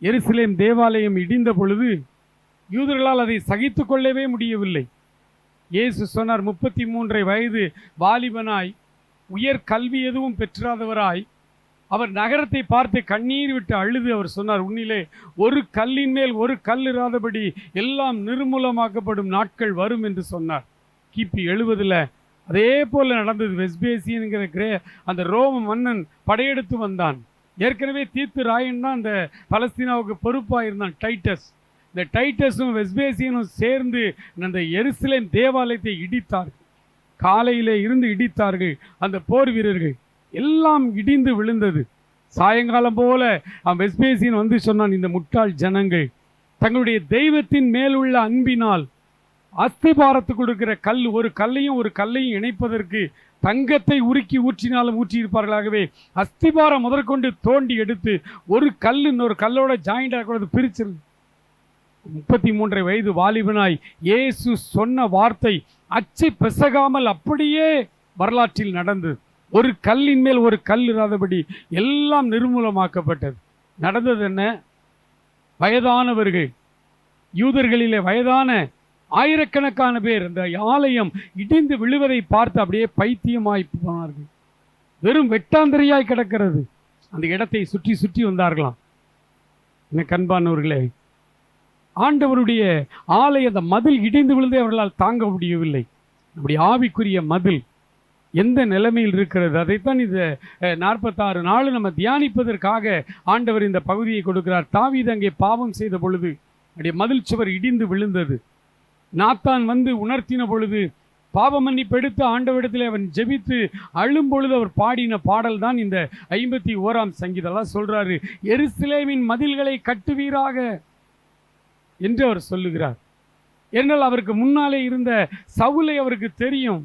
எருசலேம் தேவாலயம் இடிந்த பொழுது யூதர்களால் அதை சகித்து கொள்ளவே முடியவில்லை. இயேசு சொன்னார், 33 வயது வாலிபனாய், உயர் கல்வி எதுவும் பெற்றாதவராய், அவர் நகரத்தை பார்த்து கண்ணீர் விட்டு அழுது அவர் சொன்னார், உன்னிலே ஒரு கல்லின் மேல் ஒரு கல் இராதபடி எல்லாம் நிர்மூலமாக்கப்படும் நாட்கள் வரும் என்று சொன்னார். கிபி 70 அதே போல நடந்தது. வெஸ்பேசியன்கிற அந்த ரோம மன்னன் படையெடுத்து வந்தான். ஏற்கனவே தீத்து ராயன் தான் அந்த பலஸ்தீனாவுக்கு பொறுப்பாக இருந்தான், டைட்டஸ். இந்த டைட்டஸும் வெஸ்பேசியனும் சேர்ந்து அந்த எருசலேம் தேவாலயத்தை இடித்தார்கள். காலையிலே இருந்து இடித்தார்கள். அந்த போர் வீரர்கள் எல்லாம் இடிந்து விழுந்தது. சாயங்காலம் போல வெஸ்பேசியன் வந்து சொன்னான், இந்த முட்டாள் ஜனங்கள் தங்களுடைய தெய்வத்தின் மேலுள்ள அன்பினால் அஸ்திபாரத்து கொடுக்கிற கல், ஒரு கல்லையும் இணைப்பதற்கு தங்கத்தை உருக்கி ஊற்றினாலும் ஊற்றியிருப்பார்களாகவே அஸ்திபாரம் முதற்கொண்டு தோண்டி எடுத்து ஒரு கல் இன்னொரு கல்லோட ஜாயிண்ட் ஆகிறது பிரிச்சிரு. 33 வயது வாலிபனாய் இயேசு சொன்ன வார்த்தை அச்சு பிசகாமல் அப்படியே வரலாற்றில் நடந்தது. ஒரு கல்லின் மேல் ஒரு கல் இராதபடி எல்லாம் நிர்மூலமாக்கப்பட்டது. நடந்தது என்ன? வயதானவர்கள், யூதர்களிலே வயதான ஆயிரக்கணக்கான பேர் அந்த ஆலயம் இடிந்து விழுவதை பார்த்து அப்படியே பைத்தியமாய் போனார்கள். வெறும் வெட்டாந்திரையாய் கிடக்கிறது. அந்த இடத்தை சுற்றி சுற்றி வந்தார்களாம். எனக்கு அன்பானவர்களே, ஆண்டவருடைய ஆலய அந்த மதில் இடிந்து விழுந்தே அவர்களால் தாங்க முடியவில்லை. நம்முடைய ஆவிக்குரிய மதில் எந்த நிலைமையில் இருக்கிறது, அதைத்தான் இந்த 46 நாள் நம்ம தியானிப்பதற்காக ஆண்டவர் இந்த பகுதியை கொடுக்கிறார். தாவீது அங்கே பாவம் செய்த பொழுது அப்படியே மதில் சுவர் இடிந்து விழுந்தது. நாத்தான் வந்து உணர்த்தின பொழுது பாவ மன்னிப்பு எடுத்து ஆண்டவரிடத்தில் அவன் ஜெபித்து அழும் பொழுது அவர் பாடின பாடல் தான் இந்த 51ஆம் சங்கீதம். சொல்றாரு, எருசலேமின் மதில்களை கட்டுவீராக என்று அவர் சொல்லுகிறார். ஏனால் அவருக்கு முன்னாலே இருந்த சவுலை அவருக்கு தெரியும்.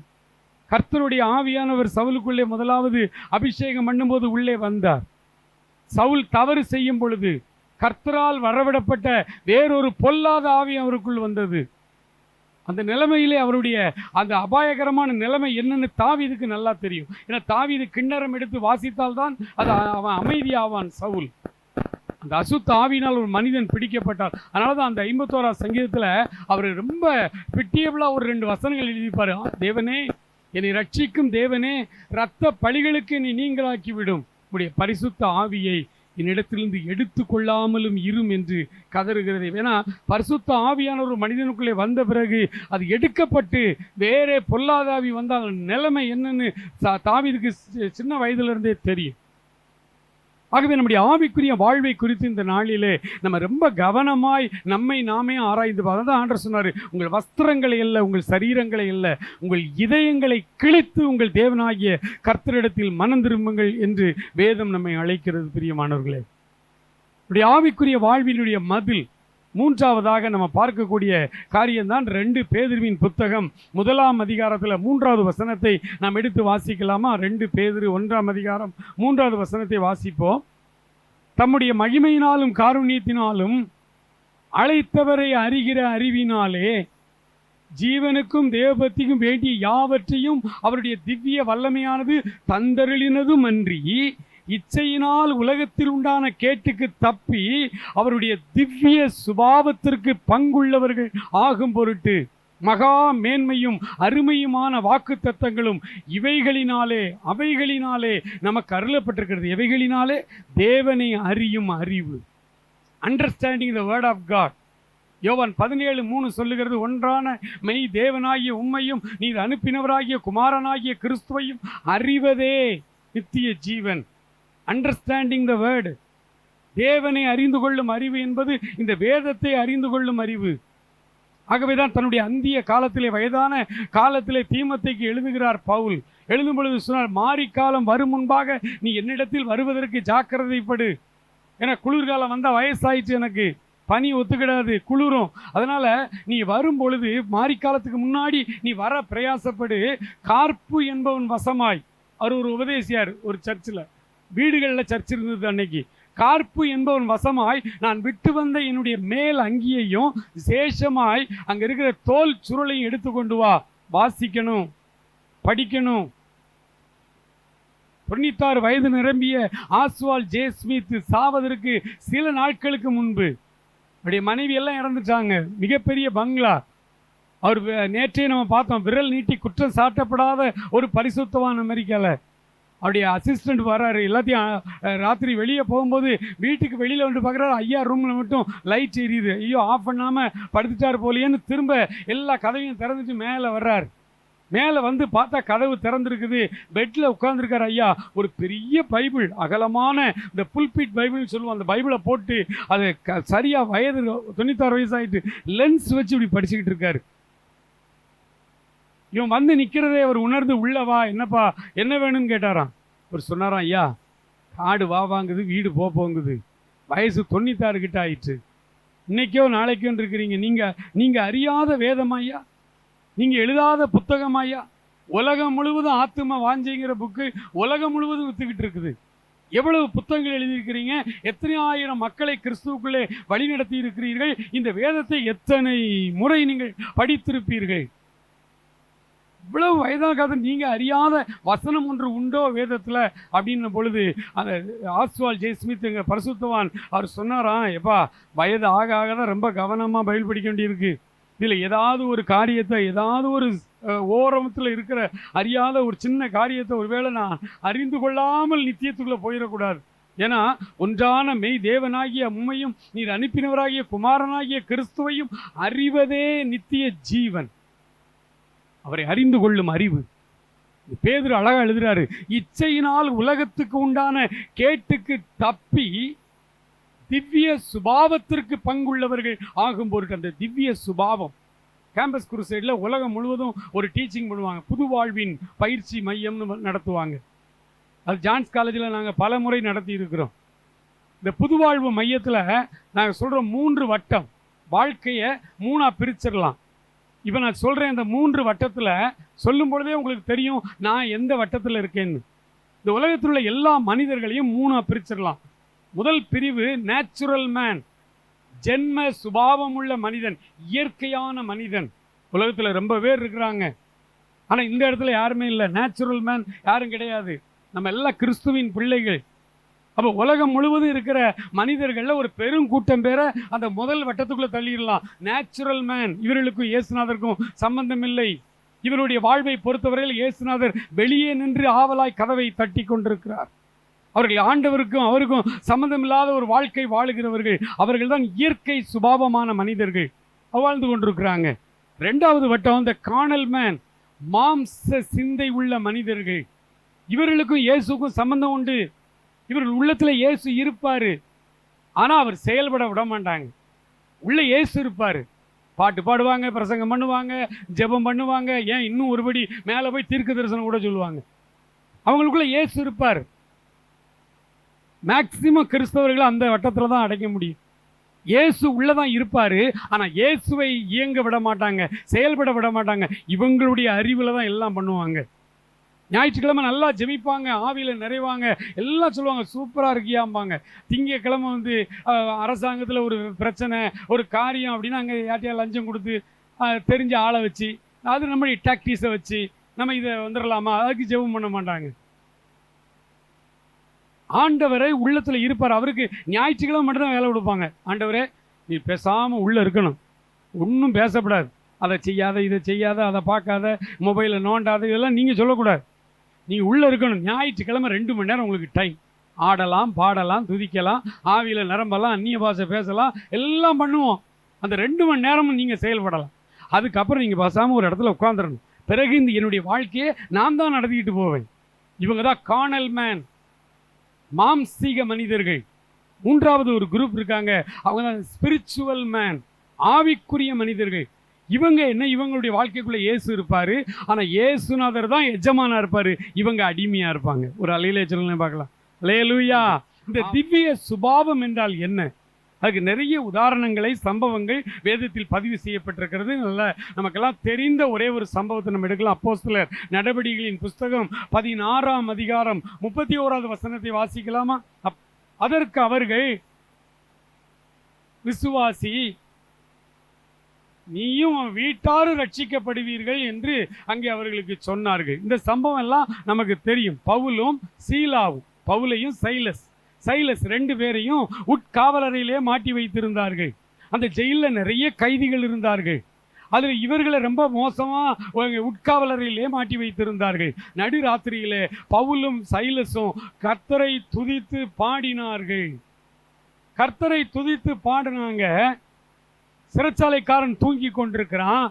கர்த்தருடைய ஆவியானவர் சவுலுக்குள்ளே முதலாவது அபிஷேகம் பண்ணும்போது உள்ளே வந்தார். சவுல் தவறு செய்யும் பொழுது கர்த்தரால் வரவிடப்பட்ட வேறொரு பொல்லாத ஆவி அவருக்குள் வந்தது. அந்த நிலைமையிலே அவருடைய அந்த அபாயகரமான நிலைமை என்னன்னு தாவீதுக்கு நல்லா தெரியும். ஏன்னா தாவீது கிண்ணறம் எடுத்து வாசித்தால்தான் அது அவன் அமைதியாவான். சவுல் அந்த அசுத்த ஆவியினால் ஒரு மனிதன் பிடிக்கப்பட்டார். அதனால தான் அந்த 51ஆம் சங்கீதத்தில் அவர் ரொம்ப பிட்டியபிளாக ஒரு 2 வசனங்கள் எழுதிப்பார். தேவனே, என்னை ரட்சிக்கும் தேவனே, இரத்த பழிகளுக்கு நீ நீங்களாக்கி விடும், உடைய பரிசுத்த ஆவியை என்னிடத்திலிருந்து எடுத்து கொள்ளாமலும் இரும் என்று கதறுகிறது. ஏன்னா பரிசுத்த ஆவியான ஒரு மனிதனுக்குள்ளே வந்த பிறகு அது எடுக்கப்பட்டு வேறே பொல்லாத ஆவி வந்தால் நிலைமை என்னன்னு தாவீதுக்கு சின்ன வயதிலிருந்தே தெரியும். ஆகவே நம்முடைய ஆவிக்குரிய வாழ்வை குறித்து இந்த நாளிலே நம்ம ரொம்ப கவனமாய் நம்மை நாமே ஆராய்ந்து பார்த்தா ஆண்டவர் சொன்னார், உங்கள் வஸ்திரங்களை அல்ல, உங்கள் சரீரங்களை அல்ல, உங்கள் இதயங்களை கிழித்து உங்கள் தேவனாகிய கர்த்தரிடத்தில் மனம் திரும்புங்கள் என்று வேதம் நம்மை அழைக்கிறது. பிரியமானவர்களே, நம்முடைய ஆவிக்குரிய வாழ்வினுடைய மதில் மூன்றாவதாக நம்ம பார்க்கக்கூடிய காரியம்தான் 2 பேதுருவின் புத்தகம் 1ஆம் அதிகாரத்தில் 3வது வசனத்தை நாம் எடுத்து வாசிக்கலாமா? 2 பேதுரு 1ஆம் அதிகாரம் 3வது வசனத்தை வாசிப்போம். தம்முடைய மகிமையினாலும் காருண்யத்தினாலும் அழைத்தவரை அறிகிற அறிவினாலே ஜீவனுக்கும் தேவபக்திக்கும் வேண்டிய யாவற்றையும் அவருடைய திவ்ய வல்லமையானது தந்தருளினதும் அன்றி இச்சையினால் உலகத்தில் உண்டான கேட்டுக்கு தப்பி அவருடைய திவ்ய சுபாவத்திற்கு பங்குள்ளவர்கள் ஆகும் பொருட்டு மகா மேன்மையும் அருமையுமான வாக்கு தத்தங்களும் அவைகளினாலே நமக்கு அருளப்பட்டிருக்கிறது. எவைகளினாலே? தேவனை அறியும் அறிவு, understanding the word of God. யோவான் 17:3 சொல்லுகிறது, ஒன்றான மெய் தேவனாகிய உம்மையும் நீர் அனுப்பினவராகிய குமாரனாகிய கிறிஸ்துவையும் அறிவதே நித்திய ஜீவன். அண்டர்ஸ்டாண்டிங் த வேர்டு, தேவனை அறிந்து கொள்ளும் அறிவு என்பது இந்த வேதத்தை அறிந்து கொள்ளும் அறிவு. ஆகவேதான் தன்னுடைய அந்திய காலத்திலே, வயதான காலத்திலே தீமோத்தேயுக்கு எழுதுகிறார் பவுல். எழுதும் பொழுது சொன்னார், மாரிக்காலம் வரும் முன்பாக நீ என்னிடத்தில் வருவதற்கு ஜாக்கிரதைப்படு. ஏன்னா குளிர்காலம் வந்தால் வயசாயிடுச்சு, எனக்கு பனி ஒத்துக்கிடாது, குளிரும். அதனால நீ வரும் பொழுது மாரிக்காலத்துக்கு முன்னாடி நீ வர பிரயாசப்படு. கார்ப்பு என்பவன் வசமாய், அவர் ஒரு உபதேசியார், ஒரு சர்ச்சில், வீடுகளில் சர்ச் இருந்தது அன்னைக்கு. கார்ப்பு என்பவன் வசமாய் நான் விட்டு வந்த என்னுடைய மேல் அங்கியையும் விசேஷமாய் அங்க இருக்கிற தோல் சுருளையும் எடுத்துக்கொண்டு வா, வாசிக்கணும், படிக்கணும். 96 வயது நிரம்பிய ஆஸ்வால் ஜே ஸ்மித் சாவதற்கு சில நாட்களுக்கு முன்பு அவருடைய மனைவி எல்லாம் இறந்துட்டாங்க. மிகப்பெரிய பங்களா. அவர் நேற்றே நம்ம பார்த்தோம், விரல் நீட்டி குற்றம் சாட்டப்படாத ஒரு பரிசுத்தவான் அமெரிக்காவில். அவருடைய அசிஸ்டண்ட் வர்றாரு, எல்லாத்தையும் ராத்திரி வெளியே போகும்போது வீட்டுக்கு வெளியில் வந்து பார்க்குறாரு, ஐயா ரூமில் மட்டும் லைட் எரியுது, ஐயோ ஆஃப் பண்ணாமல் படுத்துட்டார் போலியேன்னு திரும்ப எல்லா கதவையும் திறந்துட்டு மேலே வர்றார். மேலே வந்து பார்த்தா கதவு திறந்துருக்குது, பெட்டில் உட்காந்துருக்கார் ஐயா. ஒரு பெரிய பைபிள், அகலமான இந்த புல்பிட் பைபிள்னு சொல்லுவோம், அந்த பைபிளை போட்டு அது சரியாக வயது 96 வயசாகிட்டு லென்ஸ் வச்சு இப்படி படிச்சுக்கிட்டு இருக்காரு. இவன் வந்து நிற்கிறதே அவர் உணர்ந்து உள்ளவா, என்னப்பா என்ன வேணும்னு கேட்டாராம். அவர் சொன்னாராம், ஐயா காடு வாங்குது, வீடு போங்குது, வயசு 96 கிட்ட ஆயிடுச்சு, இன்னைக்கோ நாளைக்கோன்னு இருக்கிறீங்க, நீங்கள் அறியாத வேதமாய்யா, நீங்கள் எழுதாத புத்தகமாய்யா, உலகம் முழுவதும் ஆத்தும வாஞ்சைங்கிற புக்கு உலகம் முழுவதும் வித்துக்கிட்டு இருக்குது. எவ்வளவு புத்தகங்கள் எழுதியிருக்கிறீங்க, எத்தனை ஆயிரம் மக்களை கிறிஸ்துவுக்குள்ளே வழிநடத்தி இருக்கிறீர்கள், இந்த வேதத்தை எத்தனை முறை நீங்கள் படித்திருப்பீர்கள், இவ்வளவு வயதாக நீங்கள் அறியாத வசனம் ஒன்று உண்டோ வேதத்தில் அப்படின்ன பொழுது அந்த ஆஸ்வால் ஜே ஸ்மித் எங்கள் பரிசுத்தவான் அவர் சொன்னாராம், எப்பா வயது ஆக ஆக தான் ரொம்ப கவனமாக பைபிள் படிக்க வேண்டியிருக்கு, இதில் ஏதாவது ஒரு காரியத்தை, ஏதாவது ஒரு ஓரமத்தில் இருக்கிற அறியாத ஒரு சின்ன காரியத்தை ஒருவேளை நான் அறிந்து கொள்ளாமல் நித்தியத்துக்குள்ளே போயிடக்கூடாது. ஏன்னா ஒன்றான மெய் தேவனாகிய உம்மையும் நீர் அனுப்பினவராகிய குமாரனாகிய கிறிஸ்துவையும் அறிவதே நித்திய ஜீவன், அவரை அறிந்து கொள்ளும் அறிவு. பேதுரு அழகா எழுதுறாரு, இச்சையினால் உலகத்துக்கு உண்டான கேட்டுக்கு தப்பி திவ்ய சுபாவத்திற்கு பங்குள்ளவர்கள் ஆகும் பொருட்டு. அந்த திவ்ய சுபாவம் கேம்பஸ் குருசைடில் உலகம் முழுவதும் ஒரு டீச்சிங் பண்ணுவாங்க, புது வாழ்வின் பயிற்சி மையம்னு நடத்துவாங்க. அது ஜான்ஸ் காலேஜில் நாங்கள் பல முறை நடத்தி இருக்கிறோம். இந்த புதுவாழ்வு மையத்தில் நாங்கள் சொல்கிறோம் 3 வட்டம், வாழ்க்கையை 3ஆக பிரிச்சிடலாம். இப்போ நான் சொல்கிறேன், இந்த 3 வட்டத்தில் சொல்லும் பொழுதே உங்களுக்கு தெரியும் நான் எந்த வட்டத்தில் இருக்கேன்னு. இந்த உலகத்தில் உள்ள எல்லா மனிதர்களையும் 3ஆக பிரிச்சிடலாம். முதல் பிரிவு நேச்சுரல் மேன், ஜென்ம சுபாவம் உள்ள மனிதன், இயற்கையான மனிதன். உலகத்தில் ரொம்ப பேர் இருக்கிறாங்க, ஆனால் இந்த இடத்துல யாருமே இல்லை. நேச்சுரல் மேன் யாரும் கிடையாது, நம்ம எல்லாம் கிறிஸ்துவின் பிள்ளைகள். அப்போ உலகம் முழுவதும் இருக்கிற மனிதர்களில் ஒரு பெரும் கூட்டம் பேரை அந்த முதல் வட்டத்துக்குள்ளே தள்ளிடலாம். நேச்சுரல் மேன், இவர்களுக்கும் இயேசுநாதருக்கும் சம்பந்தம் இல்லை. இவருடைய வாழ்வை பொறுத்தவரையில் இயேசுநாதர் வெளியே நின்று ஆவலாய் கதவை தட்டி கொண்டிருக்கிறார். அவர்கள் ஆண்டவருக்கும் அவருக்கும் சம்பந்தமில்லாத ஒரு வாழ்க்கை வாழுகிறவர்கள், அவர்கள் தான் இயற்கை சுபாவமான மனிதர்கள், வாழ்ந்து கொண்டிருக்கிறாங்க. 2வது வட்டம் இந்த கார்னல் மேன், மாம்ச சிந்தை உள்ள மனிதர்கள். இவர்களுக்கும் இயேசுக்கும் சம்பந்தம் உண்டு, இவர்கள் உள்ளத்தில் இயேசு இருப்பார், ஆனால் அவர் செயல்பட விட மாட்டாங்க. உள்ள இயேசு இருப்பார், பாட்டு பாடுவாங்க, பிரசங்கம் பண்ணுவாங்க, ஜெபம் பண்ணுவாங்க, ஏன் இன்னும் ஒருபடி மேலே போய் தீர்க்க தரிசனம் கூட சொல்லுவாங்க. அவங்களுக்குள்ள இயேசு இருப்பார். மேக்சிமம் கிறிஸ்தவர்கள் அந்த வட்டத்தில் தான் அடைக்க முடியும். இயேசு உள்ளதான் இருப்பார், ஆனால் இயேசுவை இயங்க விட மாட்டாங்க, செயல்பட விட மாட்டாங்க. இவங்களுடைய அறிவில் தான் எல்லாம் பண்ணுவாங்க. ஞாயிற்றுக்கிழமை நல்லா ஜெபிப்பாங்க, ஆவியில் நிறைவாங்க, எல்லாம் சொல்லுவாங்க சூப்பராக இருக்கியாம்பாங்க. திங்கக்கிழமை வந்து அரசாங்கத்தில் ஒரு பிரச்சனை, ஒரு காரியம் அப்படின்னா அங்கே யார்ட்டையா லஞ்சம் கொடுத்து தெரிஞ்ச ஆளை வச்சு, அது நம்மளுடைய டாக்டிஸை வச்சு நம்ம இதை வந்துடலாமா, அதுக்கு ஜெபம் பண்ண மாட்டாங்க. ஆண்டவரை உள்ளத்தில் இருப்பார். அவருக்கு ஞாயிற்றுக்கிழமை மட்டும்தான் வேலை கொடுப்பாங்க. ஆண்டவரே நீ பேசாமல் உள்ளே இருக்கணும், ஒன்றும் பேசக்கூடாது, அதை செய்யாத, இதை செய்யாத, அதை பார்க்காத, மொபைலை நோண்டாத, இதெல்லாம் நீங்கள் சொல்லக்கூடாது. நீங்கள் உள்ளே இருக்கணும். ஞாயிற்றுக்கிழமை 2 மணி நேரம் உங்களுக்கு டைம். ஆடலாம், பாடலாம், துதிக்கலாம், ஆவியில் நிரம்பலாம், அந்நிய பாஷை பேசலாம், எல்லாம் பண்ணுவோம். அந்த 2 மணி நேரமும் நீங்கள் செயல்படலாம். அதுக்கப்புறம் நீங்கள் பேசாமல் ஒரு இடத்துல உட்காந்துடணும். பிறகு இந்த என்னுடைய வாழ்க்கையை நான் தான் நடத்திக்கிட்டு போவேன். இவங்க தான் கார்னல் மேன், மாம்சீக மனிதர்கள். 3வது ஒரு குரூப் இருக்காங்க, அவங்க தான் ஸ்பிரிச்சுவல் மேன், ஆவிக்குரிய மனிதர்கள். இவங்க என்ன, இவங்களுடைய வாழ்க்கைக்குள்ள இயேசு இருப்பார், ஆனால் இயேசுநாதர் தான் எஜமானா இருப்பார், இவங்க அடிமையாக இருப்பாங்க. ஒரு அலையிலே சொல்லுங்க பார்க்கலாம். அல்லேலூயா. இந்த திவ்ய சுபாவம் என்றால் என்ன? அதுக்கு நிறைய உதாரணங்களை, சம்பவங்கள் வேதத்தில் பதிவு செய்யப்பட்டிருக்கிறது. நல்ல நமக்கெல்லாம் தெரிந்த ஒரே ஒரு சம்பவத்தை நம்ம எடுக்கலாம். அப்போஸ்தலர் நடவடிக்கைகளின் புஸ்தகம் 16ஆம் அதிகாரம் 31வது வசனத்தை வாசிக்கலாமா? அதற்கு அவர்கள், விசுவாசி நீயும் வீட்டாரும் ரட்சிக்கப்படுவீர்கள் என்று அங்கே அவர்களுக்கு சொன்னார்கள். இந்த சம்பவம் எல்லாம் நமக்கு தெரியும். பவுலும் சீலாவும், பவுலையும் சைலஸ் ரெண்டு பேரையும் உட்காவலறையிலே மாட்டி வைத்திருந்தார்கள். அந்த ஜெயிலில் நிறைய கைதிகள் இருந்தார்கள். அதில் இவர்களை ரொம்ப மோசமா உட்காவலறையிலே மாட்டி வைத்திருந்தார்கள். நடுராத்திரியிலே பவுலும் சைலஸும் கர்த்தரை துதித்து பாடினார்கள். கர்த்தரை துதித்து பாடினாங்க. சிறைச்சாலைக்காரன் தூங்கி கொண்டிருக்கிறான்.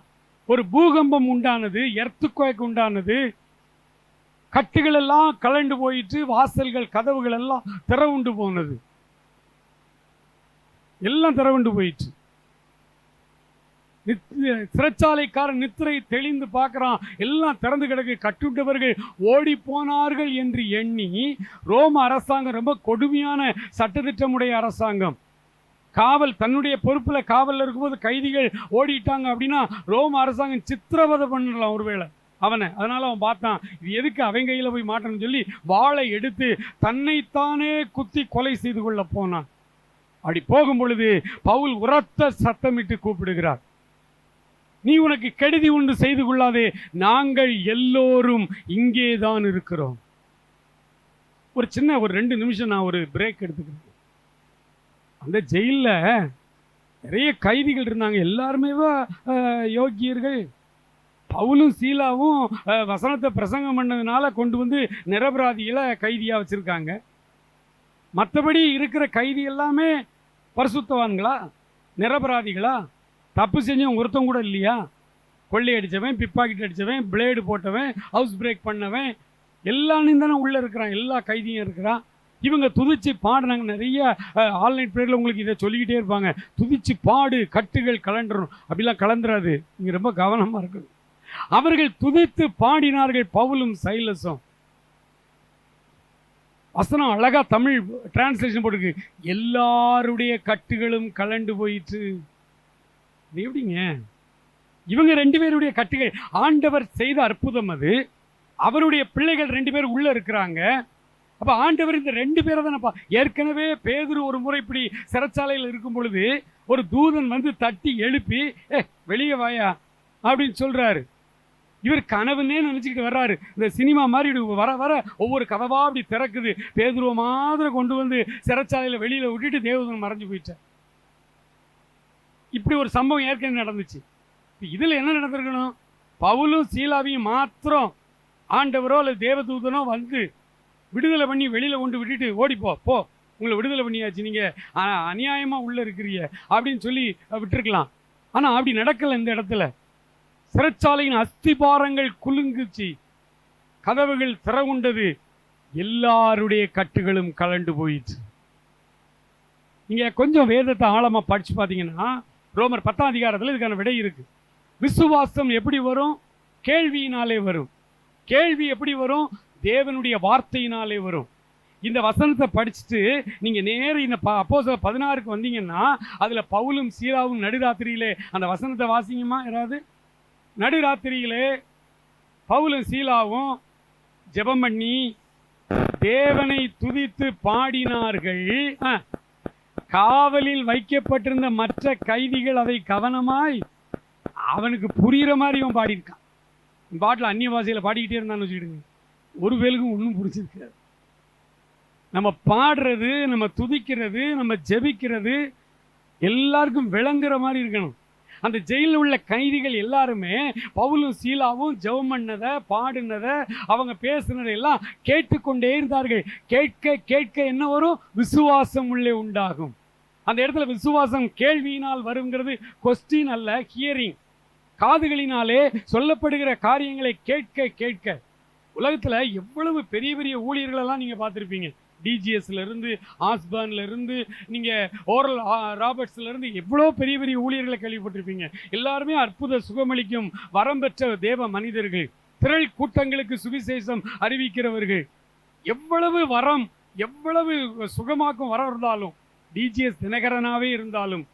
ஒரு பூகம்பம் உண்டானது, எர்த்குவேக் உண்டானது. கட்டுகள் எல்லாம் கலண்டு போயிட்டு, வாசல்கள் கதவுகள் எல்லாம் திறவுண்டு போனது. எல்லாம் திறவுண்டு போயிட்டு சிறைச்சாலைக்காரன் நித்திரை தெளிந்து பார்க்கிறான். எல்லாம் திறந்து கிடக்கு. கட்டுண்டவர்கள் ஓடி போனார்கள் என்று எண்ணி, ரோம அரசாங்கம் ரொம்ப கொடுமையான சட்டத்திட்டமுடைய அரசாங்கம். காவல் தன்னுடைய பொறுப்புல காவல் இருக்கும்போது கைதிகள் ஓடிட்டாங்க அப்படின்னா ரோம அரசாங்கம் சித்திரவதை பண்ணலாம் ஒருவேளை அவனை. அதனால அவன் பார்த்தான், இது எதுக்கு அவன் கையில போய் மாட்டணும்னு சொல்லி வாளை எடுத்து தன்னைத்தானே குத்தி கொலை செய்து கொள்ள போனான். அப்படி போகும் பொழுது பவுல் உரத்த சத்தமிட்டு கூப்பிடுகிறார், நீ உனக்கு கெடுதி உண்டு செய்து கொள்ளாதே, நாங்கள் எல்லோரும் இங்கேதான் இருக்கிறோம். ஒரு சின்ன ஒரு 2 நிமிஷம் நான் ஒரு பிரேக் எடுத்துக்கிறேன். அந்த ஜெயிலில் நிறைய கைதிகள் இருந்தாங்க. எல்லாருமே யோக்கியர்கள். பவுலும் சீலாவும் வசனத்தை பிரசங்கம் பண்ணதுனால கொண்டு வந்து நிரபராதிகளை கைதியாக வச்சுருக்காங்க. மற்றபடி இருக்கிற கைதி எல்லாமே பரிசுத்தவான்களா, நிரபராதிகளா? தப்பு செஞ்சவன் ஒருத்தன் கூட இல்லையா? கொள்ளை அடித்தவன், பிப்பாக்கெட் அடித்தவன், பிளேடு போட்டவன், ஹவுஸ் பிரேக் பண்ணவன், எல்லாரும் தானே உள்ளே இருக்கிறான். எல்லா கைதியும் இருக்கிறான். இவங்க துதிச்சு பாடுனாங்க. நிறைய ஆன்லைன் ப்ரேயரில் உங்களுக்கு இதை சொல்லிக்கிட்டே இருப்பாங்க, துதிச்சு பாடு, கட்டுகள் கலண்டுரும். அப்படிலாம் கலந்துராது. நீங்கள் ரொம்ப கவனமாக இருக்கணும். அவர்கள் துதித்து பாடினார்கள், பவுலும் சைலஸும். வசனம் அழகா தமிழ் டிரான்ஸ்லேஷன் போட்டிருக்கு, எல்லாருடைய கட்டுகளும் கலண்டு போயிற்று. எப்படிங்க? இவங்க 2 பேருடைய கட்டுகள், ஆண்டவர் செய்த அற்புதம் அது. அவருடைய பிள்ளைகள் 2 பேர் உள்ள இருக்கிறாங்க. அப்ப ஆண்டவர் இந்த 2 பேரை தானப்பா. ஏற்கனவே பேதுரு ஒரு முறை இப்படி சிறைச்சாலையில் இருக்கும் பொழுது ஒரு தூதன் வந்து தட்டி எழுப்பி, வெளியே வாயா அப்படின்னு சொல்றாரு. இவர் கனவுன்னே நினைச்சுக்கிட்டு வர்றாரு. இந்த சினிமா மாதிரி வர வர ஒவ்வொரு கதவா அப்படி திறக்குது. பேதுருவ மாதிரி கொண்டு வந்து சிறைச்சாலையில் வெளியில விட்டுட்டு தேவதூதன் மறைஞ்சு போயிட்டார். இப்படி ஒரு சம்பவம் ஏற்கனவே நடந்துச்சு. இதுல என்ன நடந்திருக்கணும்? பவுலும் சீலாவையும் மாத்திரம் ஆண்டவரோ அல்லது தேவதூதனோ வந்து விடுதலை பண்ணி வெளியில கொண்டு விட்டுட்டு ஓடிப்போ, போ, உங்களை விடுதலை பண்ணியாச்சு, நீங்க அநியாயமா உள்ள இருக்கிறீங்க அப்படின்னு சொல்லி விட்டுருக்கலாம். ஆனா அப்படி நடக்கல. இந்த இடத்துல சிறைச்சாலையின் அஸ்திபாரங்கள் குலுங்குச்சு, கதவுகள் திறவுண்டது, எல்லாருடைய கட்டுகளும் கலண்டு போயிடுச்சு. நீங்க கொஞ்சம் வேதத்தை ஆழமா படிச்சு பார்த்தீங்கன்னா ரோமர் 10ஆம் அதிகாரத்தில் இதுக்கான விடை இருக்கு. விசுவாசம் எப்படி வரும்? கேள்வியினாலே வரும். கேள்வி எப்படி வரும்? தேவனுடைய வார்த்தையினாலே வரும். இந்த வசனத்தை படிச்சுட்டு நீங்க நேர இந்த அப்போஸ்தலர் 16க்கு வந்தீங்கன்னா அதுல பவுலும் சீலாவும் நடுராத்திரியிலே அந்த வசனத்தை வாசிங்கம்மா யாராவது. நடுராத்திரியிலே பவுலும் சீலாவும் ஜெபம் பண்ணி தேவனை துதித்து பாடினார்கள். காவலில் வைக்கப்பட்டிருந்த மற்ற கைதிகள் அதை கவனமாய் அவனுக்கு புரிகிற மாதிரி இவன் பாடியிருக்கான். பாட்டில் அந்நிய பாஷையில பாடிக்கிட்டே இருந்தான்னு வச்சுக்கிடுங்க, ஒரு வேலுக்கும் ஒன்றும் புரிஞ்சிருக்காது. நம்ம பாடுறது, நம்ம துதிக்கிறது, நம்ம ஜெபிக்கிறது எல்லாருக்கும் விளங்குற மாதிரி இருக்கணும். அந்த ஜெயிலில் உள்ள கைதிகள் எல்லாருமே பவுலும் சீலாவும் ஜெபம் பண்ணதை, பாடினதை, அவங்க பேசுனதை எல்லாம் கேட்டுக்கொண்டே இருந்தார்கள். கேட்க கேட்க என்ன வரும்? விசுவாசம் உள்ளே உண்டாகும். அந்த இடத்துல விசுவாசம் கேள்வியினால் வருங்கிறது கொஸ்டின் அல்ல, ஹியரிங். காதுகளினாலே சொல்லப்படுகிற காரியங்களை கேட்க கேட்க. உலகத்தில் எவ்வளவு பெரிய பெரிய ஊழியர்களெல்லாம் நீங்கள் பார்த்துருப்பீங்க. டிஜிஎஸ்ல இருந்து, ஆஸ்பான்ல இருந்து, நீங்க ஓரல் ராபர்ட்ஸ்ல இருந்து எவ்வளோ பெரிய பெரிய ஊழியர்களை கேள்விப்பட்டிருப்பீங்க. எல்லாருமே அற்புத சுகமளிக்கும் வரம் பெற்ற தேவ மனிதர்கள், திரள் கூட்டங்களுக்கு சுவிசேஷம் அறிவிக்கிறவர்கள். எவ்வளவு வரம், எவ்வளவு சுகமாக்கும் வரம் இருந்தாலும், டிஜிஎஸ் தினகரனாவே இருந்தாலும்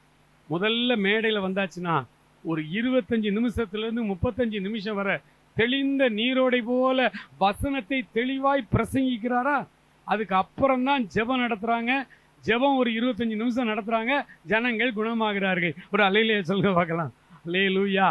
முதல்ல மேடையில் வந்தாச்சுன்னா ஒரு 25 நிமிஷத்திலிருந்து 35 நிமிஷம் வரை தெளிந்த நீரோடை போல வசனத்தை தெளிவாய் பிரசங்கிக்கிறாரா? அதுக்கு அப்புறம் தான் ஜெபம் நடத்துறாங்க. ஜெபம் ஒரு 25 நிமிஷம் நடத்துறாங்க, ஜனங்கள் குணமாகிறார்கள். ஒரு அலையிலேயே சொல்ல பார்க்கலாம். அல்லேலூயா.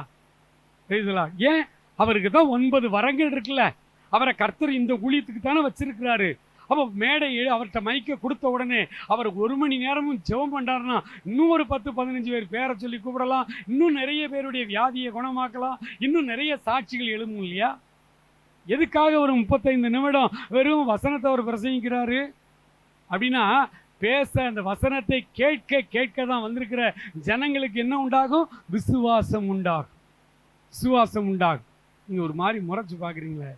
ஏன்? அவருக்கு தான் 9 வரங்கள் இருக்குல்ல. அவரை கர்த்தர் இந்த ஊழியத்துக்கு தானே வச்சிருக்கிறாரு. அப்போ மேடை அவர்கிட்ட மைக்க கொடுத்த உடனே அவர் 1 மணி நேரமும் ஜெபம் பண்றாருன்னா இன்னும் ஒரு 10-15 பேர் பேரை சொல்லி கூப்பிடலாம். இன்னும் நிறைய பேருடைய வியாதியை குணமாக்கலாம். இன்னும் நிறைய சாட்சிகள் எழுமும் இல்லையா? எதுக்காக ஒரு 35 நிமிடம் வெறும் வசனத்தை அவர் பிரசங்கிக்கிறாரு அப்படின்னா, பேச அந்த வசனத்தை கேட்க கேட்க தான் வந்திருக்கிற ஜனங்களுக்கு என்ன உண்டாகும்? விசுவாசம் உண்டாகும். விசுவாசம் உண்டாகும். நீங்க ஒரு மாதிரி முறைச்சு பார்க்குறீங்களே.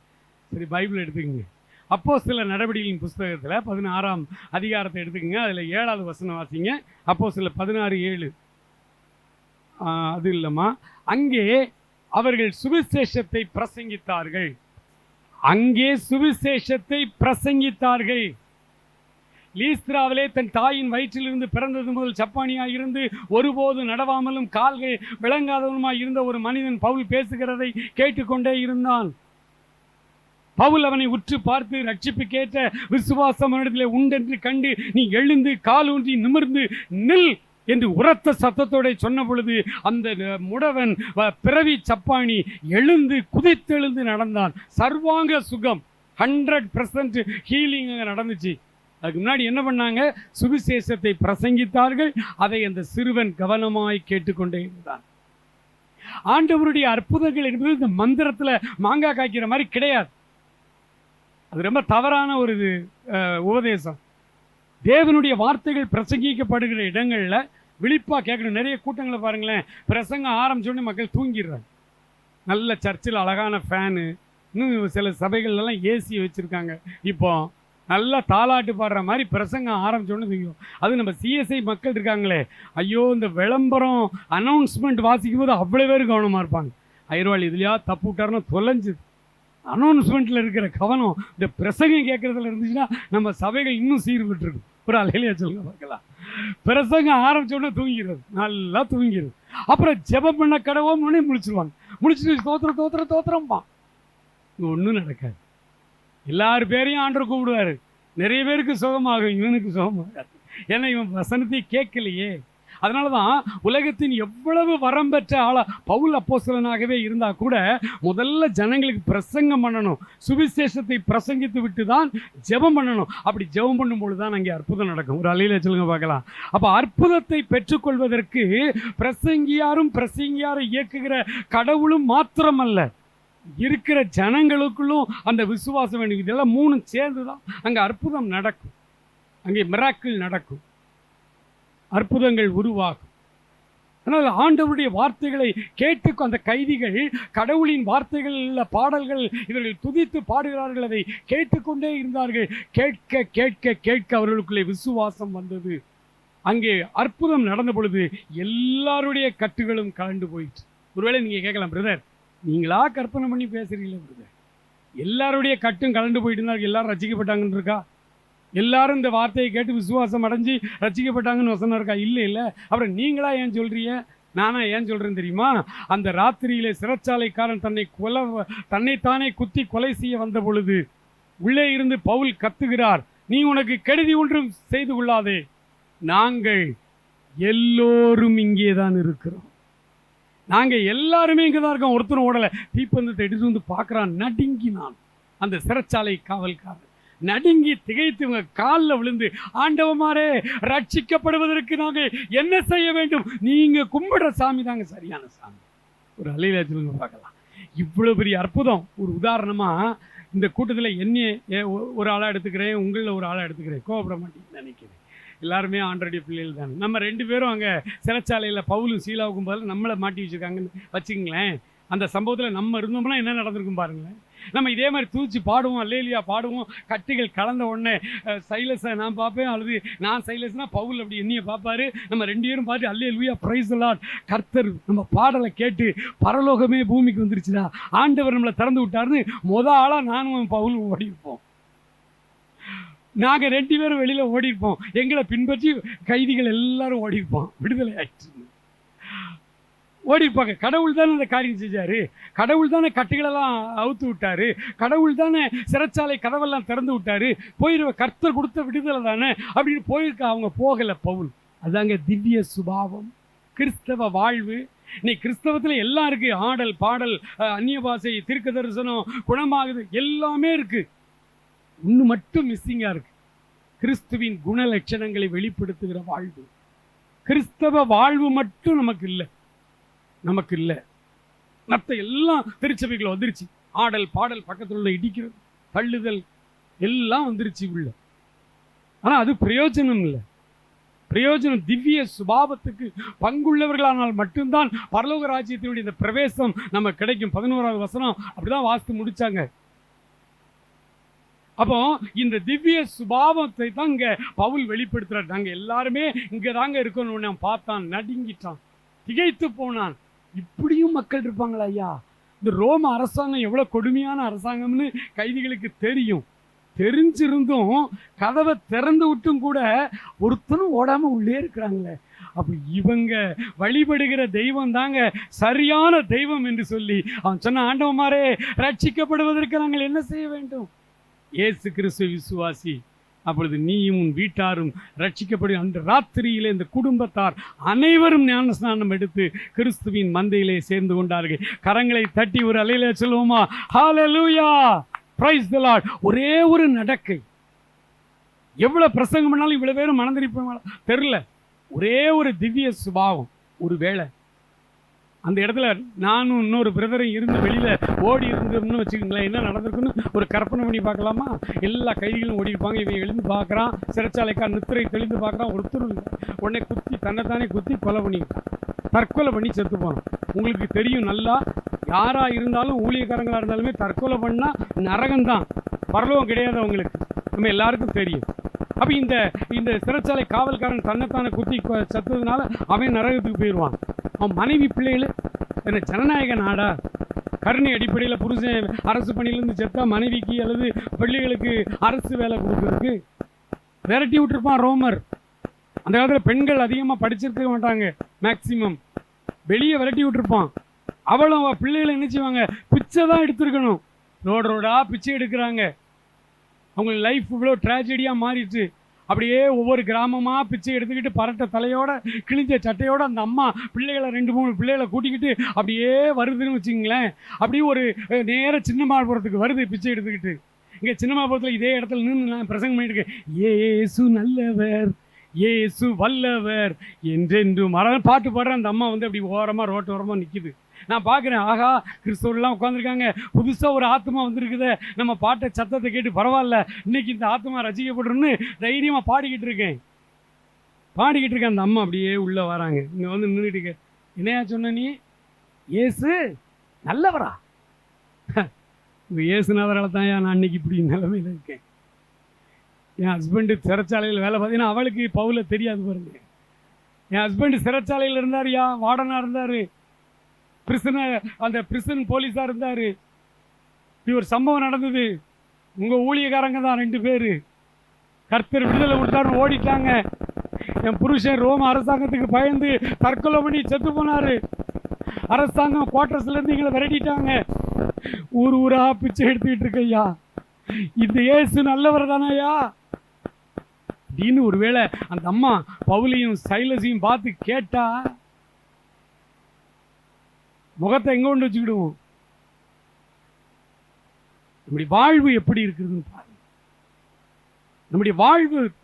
சரி, பைபிள் எடுத்துக்கங்க. அப்போஸ்தலர் நடவடிக்கையின் புஸ்தகத்தில் 16ஆம் அதிகாரத்தை எடுத்துக்கங்க. அதில் 7வது வசனம் வாசிங்க. அப்போஸ்தலர் 16:7. அது இல்லைம்மா, அங்கே அவர்கள் சுவிசேஷத்தை பிரசங்கித்தார்கள். அங்கே சுவிசேஷத்தை பிரசங்கித்தார்கள். லீஸ்திராவிலே தன் தாயின் வயிற்றிலிருந்து பிறந்தது முதல் சப்பானியாய் இருந்து ஒருபோது நடவாமலும் கால்கள் விளங்காதவனுமாய் இருந்த ஒரு மனிதன் பவுல் பேசுகிறதை கேட்டுக்கொண்டே இருந்தான். பவுல் அவனை உற்று பார்த்து, ரட்சிப்புக்கேற்ற விசுவாசம் அவனிடத்திலே உண்டென்று கண்டு நீ எழுந்து காலூன்றி நிமிர்ந்து நில் என்று உரத்த சத்தத்தோட சொன்ன பொழுது அந்த முடவன் பிறவி சப்பானி எழுந்து குதித்தெழுந்து நடந்தான். சர்வாங்க சுகம், 100% ஹீலிங் அங்கே நடந்துச்சு. அதுக்கு முன்னாடி என்ன பண்ணாங்க? சுவிசேஷத்தை பிரசங்கித்தார்கள். அதை அந்த சிறுவன் கவனமாய் கேட்டுக்கொண்டே இருந்தான். ஆண்டவருடைய அற்புதங்கள் என்பது இந்த மந்திரத்தில் மாங்காய் காய்க்கிற மாதிரி கிடையாது. அது ரொம்ப தவறான ஒரு உபதேசம். தேவனுடைய வார்த்தைகள் பிரசங்கிக்கப்படுகிற இடங்களில் விழிப்பாக கேட்கணும். நிறைய கூட்டங்களை பாருங்களேன், பிரசங்கம் ஆரம்பிச்சோடனே மக்கள் தூங்கிடுறாங்க. நல்ல சர்ச்சில் அழகான ஃபேனு, இன்னும் சில சபைகள்லாம் ஏசி வச்சுருக்காங்க. இப்போ நல்லா தாலாட்டு பாடுற மாதிரி பிரசங்கம் ஆரம்பிச்சோன்னு தெரியும். அது நம்ம சிஎஸ்ஐ மக்கள் இருக்காங்களே, ஐயோ இந்த விளம்பரம் அனௌன்ஸ்மெண்ட் வாசிக்கும் போது அவ்வளோ பேர் கவனமாக இருப்பாங்க. ஐரோவாள் இதுலையா தப்பு விட்டாருன்னா தொலைஞ்சுது. அனௌன்ஸ்மெண்ட்டில் இருக்கிற கவனம் இந்த பிரசங்கம் கேட்குறதுல இருந்துச்சுன்னா நம்ம சபைகள் இன்னும் சீர்பட்டுருக்கும். ஒரு அலையிலையா சொல்லுங்க பார்க்கலாம். பிரசங்கம் ஆரம்பிச்சோடனே தூங்கிறது, நல்லா தூங்கிறது. அப்புறம் ஜெபம் பண்ண கடவோம்னே முழிச்சிருவாங்க. முழிச்சுட்டு தோத்திரம் தோத்திரம் தோத்திரம்பா. ஒன்றும் நடக்காது. எல்லார் பேரையும் ஆண்டவர் கூப்பிடுவார். நிறைய பேருக்கு சுகமாகும், இவனுக்கு சுகமாகாது. ஏன்னா இவன் வசனத்தை கேட்கலையே. அதனால தான் உலகத்தின் எவ்வளவு வரம் பெற்ற ஆளா பவுல் அப்போஸ்தலனாகவே இருந்தால் கூட முதல்ல ஜனங்களுக்கு பிரசங்கம் பண்ணணும். சுவிசேஷத்தை பிரசங்கித்து விட்டு தான் ஜெபம் பண்ணணும். அப்படி ஜெபம் பண்ணும்பொழுது தான் அங்கே அற்புதம் நடக்கும். ஒரு அலையில சொல்லுங்க பார்க்கலாம். அப்போ அற்புதத்தை பெற்றுக்கொள்வதற்கு பிரசங்கியாரை இயக்குகிற கடவுளும் மாத்திரமல்ல, இருக்கிற ஜனங்களுக்குள்ளும் அந்த விசுவாசம் வேண்டும். இதெல்லாம் 3 சேர்ந்து தான் அங்கே அற்புதம் நடக்கும். அங்கே மிராக்கிள் நடக்கும், அற்புதங்கள் உருவாகும். அதனால் ஆண்டவருடைய வார்த்தைகளை கேட்டு அந்த கைதிகள் கடவுளின் வார்த்தைகள் பாடல்கள் இவர்கள் துதித்து பாடுகிறார்கள். அதை கேட்டுக்கொண்டே இருந்தார்கள். கேட்க கேட்க கேட்க அவர்களுக்குள்ளே விசுவாசம் வந்தது. அங்கே அற்புதம் நடந்த பொழுது எல்லாருடைய கட்டுகளும் கலண்டு போயிற்று. ஒருவேளை நீங்கள் கேட்கலாம், பிரதர் நீங்களா கற்பனை பண்ணி பேசுறீங்களே பிரதர், எல்லாருடைய கட்டும் கலண்டு போயிட்டு இருந்தால் எல்லாரும் ரசிக்கப்பட்டாங்கன்னு இருக்கா? எல்லாரும் இந்த வார்த்தையை கேட்டு விசுவாசம் அடைஞ்சு ரசிக்கப்பட்டாங்கன்னு வசனம் இருக்கா? இல்லை இல்லை. அப்புறம் நீங்களா ஏன் சொல்றீங்க, நானா ஏன் சொல்றேன்னு தெரியுமா? அந்த ராத்திரியிலே சிறைச்சாலைக்காரன் தன்னைத்தானே குத்தி கொலை செய்ய வந்த பொழுது உள்ளே இருந்து பவுல் கத்துகிறார், நீ உனக்கு கெடுதி ஒன்றும் செய்து கொள்ளாதே, நாங்கள் எல்லோரும் இங்கே தான் இருக்கிறோம், நாங்கள் எல்லாருமே இங்கே தான் இருக்கோம், ஒருத்தரும் ஓடலை. தீப்பந்தத்தை எடுத்து வந்து பார்க்குறான், நடுங்கினான். அந்த சிறைச்சாலை காவல்காரன் நடுங்கி திகைத்து இவங்க காலில் விழுந்து, ஆண்டவமாரே ரட்சிக்கப்படுவதற்கு நாங்கள் என்ன செய்ய வேண்டும்? நீங்கள் கும்பிடுற சாமி தாங்க சரியான சாமி. ஒரு அலையில சொல்லுங்க பார்க்கலாம். இவ்வளோ பெரிய அற்புதம். ஒரு உதாரணமாக இந்த கூட்டத்தில் என்ன ஒரு ஆளாக எடுத்துக்கிறேன், உங்களில் ஒரு ஆளாக எடுத்துக்கிறேன், கோபப்பட மாட்டேங்குன்னு நினைக்கிறேன். எல்லாருமே ஆண்டருடைய பிள்ளைகள் தானே. நம்ம 2 பேரும் அங்கே சிறைச்சாலையில் பவுலும் சீலாவுக்கும் பதில் நம்மளை மாட்டி வச்சுருக்காங்கன்னு வச்சுங்களேன். அந்த சம்பவத்தில் நம்ம இருந்தோம்னா என்ன நடந்திருக்கும் பாருங்களேன். நம்ம இதே மாதிரி தூச்சி பாடுவோம், அல்லேலியா பாடுவோம். கட்டுகள் கலந்த உடனே சைலஸை நான் பார்ப்பேன், அல்லது நான் சைலஸ்னா பவுல் அப்படி என்னையை பார்ப்பாரு. நம்ம 2 பேரும் பார்த்து அல்லேலூயா பிரைஸ் தி லார்ட், கர்த்தர் நம்ம பாடலை கேட்டு பரலோகமே பூமிக்கு வந்துருச்சுடா, ஆண்டவர் நம்மளை திறந்து விட்டாருன்னு ஆளாக நானும் பவுலும் ஓடிருப்போம். நாங்கள் 2 பேரும் வெளியில் ஓடிருப்போம். எங்களை பின்பற்றி கைதிகள் எல்லாரும் ஓடிருப்போம். விடுதலை ஆயிடுச்சு ஓடிருப்பாங்க. கடவுள் தானே அந்த காரியம் செஞ்சாரு, கடவுள் தானே கட்டுகளெல்லாம் அவுத்து விட்டாரு, கடவுள் தானே சிறைச்சாலை கதவெல்லாம் திறந்து விட்டாரு, போயிருவ கர்த்தர் கொடுத்த விடுதலை தானே அப்படின்னு போயிருக்க. அவங்க போகலை பவுல். அதாங்க திவ்ய சுபாவம், கிறிஸ்தவ வாழ்வு. நீ கிறிஸ்தவத்துல எல்லாம் இருக்கு, ஆடல் பாடல், அந்நிய பாஷை, தீர்க்க தரிசனம், குணமாகுது, எல்லாமே இருக்கு. ஒண்ணு மட்டும் மிஸ்ஸிங்கா இருக்கு, கிறிஸ்துவின் குண லட்சணங்களை வெளிப்படுத்துகிற வாழ்வு. கிறிஸ்தவ வாழ்வு மட்டும் நமக்கு இல்லை. மற்ற எல்லாம் திருச்சபைகளை வந்துருச்சு. ஆடல் பாடல், பக்கத்தில் உள்ள இடிக்கிறது, தள்ளுதல் எல்லாம் வந்துருச்சு உள்ள. ஆனா அது பிரயோஜனம் இல்லை. பிரயோஜனம் திவ்ய சுபாவத்துக்கு பங்குள்ளவர்களானால் மட்டும்தான் பரலோக ராஜ்யத்தினுடைய இந்த பிரவேசம் நமக்கு கிடைக்கும். 11வது வசனம் அப்படிதான் வாசித்து முடிச்சாங்க. அப்போ இந்த திவ்ய சுபாவத்தை தான் இங்க பவுல் வெளிப்படுத்துறார். நாங்க எல்லாருமே இங்க தாங்க இருக்கணும். பார்த்தான், நடுங்கிட்டான், திகைத்து போனான். இப்படியும் மக்கள் இருப்பாங்களா ஐயா? இந்த ரோம அரசாங்கம் எவ்வளவு கொடுமையான அரசாங்கம்னு கைதிகளுக்கு தெரியும். தெரிஞ்சிருந்தும் கதவை திறந்து விட்டும் கூட ஒருத்தனும் ஓடாம உள்ளே இருக்கிறாங்களே. அப்ப இவங்க வழிபடுகிற தெய்வம் தாங்க சரியான தெய்வம் என்று சொல்லி அவன் சொன்ன, ஆண்டவமாரே, ரட்சிக்கப்படுவதற்கு நாங்கள் என்ன செய்ய வேண்டும்? இயேசு கிறிஸ்து விசுவாசி, அப்பொழுது நீயும் உன் வீட்டாரும் ரட்சிக்கப்படும். அன்று ராத்திரியிலே இந்த குடும்பத்தார் அனைவரும் ஞான ஸ்நானம் எடுத்து கிறிஸ்துவின் மந்தையிலே சேர்ந்து கொண்டார்கள். கரங்களை தட்டி ஒரு அலையில சொல்லுவோமா? ஹல்லேலூயா, பிரைஸ் தி லார்ட். ஒரே ஒரு நடக்கை, எவ்வளவு பிரசங்கம் பண்ணாலும் இவ்வளவு பேரும் மனந்திருப்பாங்க தெரியல. ஒரே ஒரு திவ்ய சுபாவம். ஒரு வேளை அந்த இடத்துல நானும் இன்னொரு பிரதரும் இருந்து வெளியில ஓடி இருந்தோம்னு வச்சுக்கோங்களேன், என்ன நடந்திருக்குன்னு ஒரு கற்பனை பண்ணி பார்க்கலாமா? எல்லா கைதிகளும் ஓடி இருப்பாங்க. இவன் எழுந்து பார்க்குறான், சிறைச்சாலைக்கா நித்திரை தெளிந்து பார்க்குறான், ஒருத்தரும் இல்லை. உடனே குத்தி, தன்னைத்தானே குத்தி கொலை பண்ணிக்கிட்டான், தற்கொலை பண்ணி செத்து போனான். உங்களுக்கு தெரியும் நல்லா, யாரா இருந்தாலும் ஊழியக்காரங்களா இருந்தாலுமே தற்கொலை பண்ணா நரகம்தான், பரலோகம் கிடையாது அவங்களுக்கு. நம்ம எல்லாருக்கும் தெரியும். அப்ப இந்த சிறைச்சாலை காவல்காரன் தன்னைத்தானே குத்தி செத்ததுனால அவன் நரகத்துக்கு போயிடுவான். அவன் மனைவி பிள்ளைகள் என்ன ஜனநாயக நாடா? கருணை அடிப்படையில் புருஷன் அரசு பணியிலிருந்து செத்தா மனைவிக்கு அல்லது பிள்ளைகளுக்கு அரசு வேலை கொடுக்கறதுக்கு விரட்டி விட்டுருப்பான் ரோமர். அந்த காலத்தில் பெண்கள் அதிகமாக படிச்சிருக்க மாட்டாங்க, மேக்சிமம் வெளியே விரட்டி விட்டுருப்பான். அவளும் அவள் பிள்ளைகளை என்ன செய்வாங்க? பிச்சை தான் எடுத்துருக்கணும். ரோடா பிச்சை எடுக்கிறாங்க. அவங்க லைஃப் இவ்வளோ ட்ராஜடியாக மாறிடுச்சு. அப்படியே ஒவ்வொரு கிராமமாக பிச்சை எடுத்துக்கிட்டு பரட்ட தலையோட கிழிஞ்ச சட்டையோட அந்த அம்மா பிள்ளைகளை 2-3 பிள்ளைகளை கூட்டிக்கிட்டு அப்படியே வருதுன்னு வச்சுங்களேன். அப்படியே ஒரு நேர சின்னமாபுரத்துக்கு வருது பிச்சை எடுத்துக்கிட்டு. இங்கே சின்னமாபுரத்தில் இதே இடத்துல நின்று நான் பிரசங்கம் பண்ணிட்டு இருக்கேன். ஏசு நல்லவர், ஏசு வல்லவர் என்றென்று பாட்டு பாடுற அந்த அம்மா வந்து அப்படி ஓரமாக ரோட்டு ஓரமாக நிற்கிது. நான் பார்க்குறேன், ஆகா கிறிஸ்தவர்கள்லாம் உட்காந்துருக்காங்க, புதுசாக ஒரு ஆத்மா வந்திருக்குது, நம்ம பாட்டை சத்தத்தை கேட்டு பரவாயில்ல, இன்னைக்கு இந்த ஆத்மா ரசிக்கப்படணும்னு தைரியமாக பாடிக்கிட்டு இருக்கேன். அந்த அம்மா அப்படியே உள்ளே வராங்க. இங்கே வந்து நின்றுட்டு, என்னையா சொன்ன நீ? ஏசு நல்லவரா? உங்கள் ஏசுநாதரால் தான் நான் அன்னைக்கு இப்படி நிலைமையில் இருக்கேன். என் ஹஸ்பண்டு சிறைச்சாலையில் வேலை பார்த்தீங்கன்னா அவளுக்கு பவுல தெரியாது பாருங்க. என் ஹஸ்பண்டு சிறைச்சாலையில் இருந்தாருயா, வார்டனாக இருந்தார், அந்த பிரிசன் போலீஸாக இருந்தார். இப்படி ஒரு சம்பவம் நடந்தது. உங்கள் ஊழியக்காரங்க தான் 2 பேர் கர்த்தர் விடுதலை கொடுத்தாரு, ஓடிட்டாங்க. என் புருஷன் ரோம அரசாங்கத்துக்கு பயந்து தற்கொலை பண்ணி செத்து போனார். அரசாங்கம் குவார்டர்ஸ்லேருந்து எங்களை விரட்டிட்டாங்க. ஊரா பிச்சை எடுத்துக்கிட்டு இருக்கையா. இந்த இயேசு நல்லவர் தானையா அப்படின்னு ஒருவேளை அந்த அம்மா பவுலையும் சைலஸையும் பார்த்து கேட்டா முகத்தை எங்க கொண்டு வச்சுக்கிடுவோம்? நம்முடைய வாழ்வு எப்படி இருக்குதுன்னு பாருங்க. நம்முடைய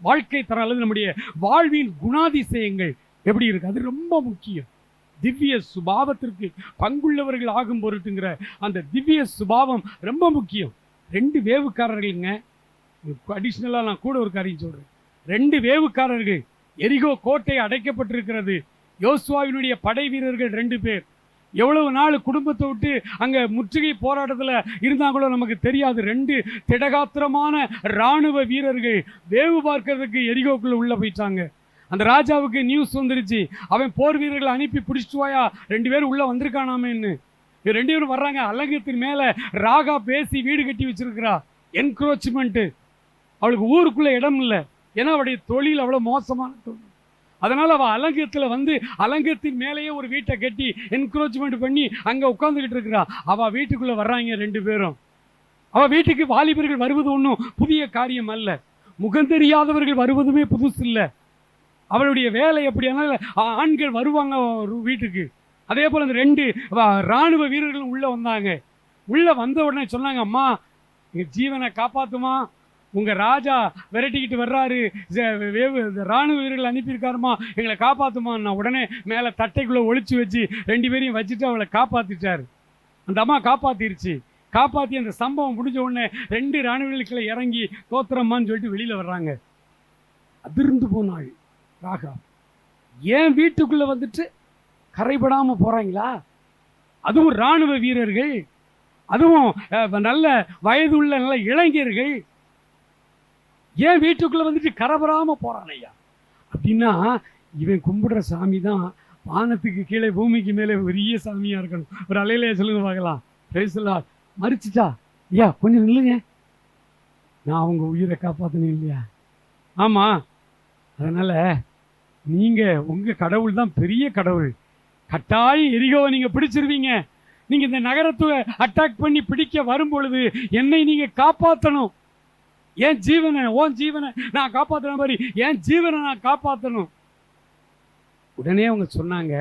வாழ்க்கை தரம் அல்லது நம்முடைய வாழ்வின் குணாதிசயங்கள் எப்படி இருக்கு, அது ரொம்ப முக்கியம். திவ்ய சுபாவத்திற்கு பங்குள்ளவர்கள் ஆகும் பொருட்டுங்கிற அந்த திவ்ய சுபாவம் ரொம்ப முக்கியம். 2 வேவுக்காரர்களுங்க, அடிஷ்னலா நான் கூட ஒரு காரியம் சொல்றேன். 2 வேவுக்காரர்கள், எரிகோ கோட்டை அடைக்கப்பட்டிருக்கிறது. யோசுவாவினுடைய படை வீரர்கள் 2 பேர். எவ்வளவு நாள் குடும்பத்தை விட்டு அங்க முற்றுகை போராட்டத்தில் இருந்தாங்களோ நமக்கு தெரியாது. 2 திடகாத்திரமான இராணுவ வீரர்கள் வேவு பார்க்கறதுக்கு எரிகோக்குள்ள உள்ள போயிட்டாங்க. அந்த ராஜாவுக்கு நியூஸ் வந்துருச்சு, அவன் போர் வீரர்களை அனுப்பி பிடிச்சிட்டு வாயா, 2 பேரும் உள்ள வந்திருக்கானாமேன்னு. 2 பேரும் வர்றாங்க. அலங்கத்தின் மேல ராகா பேசி வீடு கட்டி வச்சிருக்கிறா. என்க்ரோச்மெண்ட், அவளுக்கு ஊருக்குள்ள இடம் இல்லை. ஏன்னா அவளுடைய தொழில் அவ்வளவு மோசமான தொழில். அதனால அவள் அலங்கத்தில் வந்து அலங்கத்தின் மேலேயே ஒரு வீட்டை கட்டி என்க்ரோச்மெண்ட் பண்ணி அங்கே உட்காந்துக்கிட்டு இருக்கிறா. அவள் வீட்டுக்குள்ளே வர்றாங்க 2 பேரும். அவள் வீட்டுக்கு வாலிபர்கள் வருவது ஒன்றும் புதிய காரியம் அல்ல, முகந்தெரியாதவர்கள் வருவதுமே புதுசு இல்லை. அவளுடைய வேலை எப்படியானால் ஆண்கள் வருவாங்க வீட்டுக்கு, அதே போல அந்த 2 இராணுவ வீரர்களும் உள்ள வந்தாங்க. உள்ள வந்த உடனே சொன்னாங்க, அம்மா எங்க ஜீவனை காப்பாத்துமா, உங்க ராஜா விரட்டிக்கிட்டு வர்றாரு, இராணுவ வீரர்கள் அனுப்பியிருக்காருமா, எங்களை காப்பாத்துமா. நான் உடனே மேல தட்டைக்குள்ள ஒளிச்சு வச்சு 2 பேரையும் வச்சுட்டு அவளை காப்பாத்திட்டாரு. அந்த அம்மா காப்பாத்திருச்சு. காப்பாத்தி அந்த சம்பவம் முடிஞ்ச உடனே 2 இராணுவ வீரர்களை இறங்கி தோத்திரம்மான்னு சொல்லிட்டு வெளியில வர்றாங்க. அதிர்ந்து போனாள் ராகாப். ஏன் வீட்டுக்குள்ள வந்துட்டு கரைபடாம போறாங்களா? அதுவும் இராணுவ வீரர்கள், அதுவும் நல்ல வயது உள்ள நல்ல இளைஞர்கள், ஏன் வீட்டுக்குள்ள வந்துட்டு கரைபடாம போறான் ஐயா அப்படின்னா, இவன் கும்பிடுற சாமி தான் வானத்துக்கு கீழே பூமிக்கு மேலே பெரிய சாமியா இருக்கணும். ஒரு அலையிலே சொல்லுங்க பார்க்கலாம். மறிச்சிட்டா ஐயா கொஞ்சம் நில்லுங்க, நான் அவங்க உயிரை காப்பாற்றணும் இல்லையா? ஆமா, அதனால நீங்க உங்க கடவுள் தான் பெரிய கடவுள். கட்டாயம் எரிகோவை நீங்க பிடிச்சிருவீங்க. நீங்க இந்த நகரத்தை அட்டாக் பண்ணி பிடிக்க வரும் பொழுது என்னை நீங்க காப்பாற்றணும். என் ஜீவனை, உன் ஜீவனை நான் காப்பாற்றுற மாதிரி என் ஜீவனை நான் காப்பாற்றணும். உடனே அவங்க சொன்னாங்க,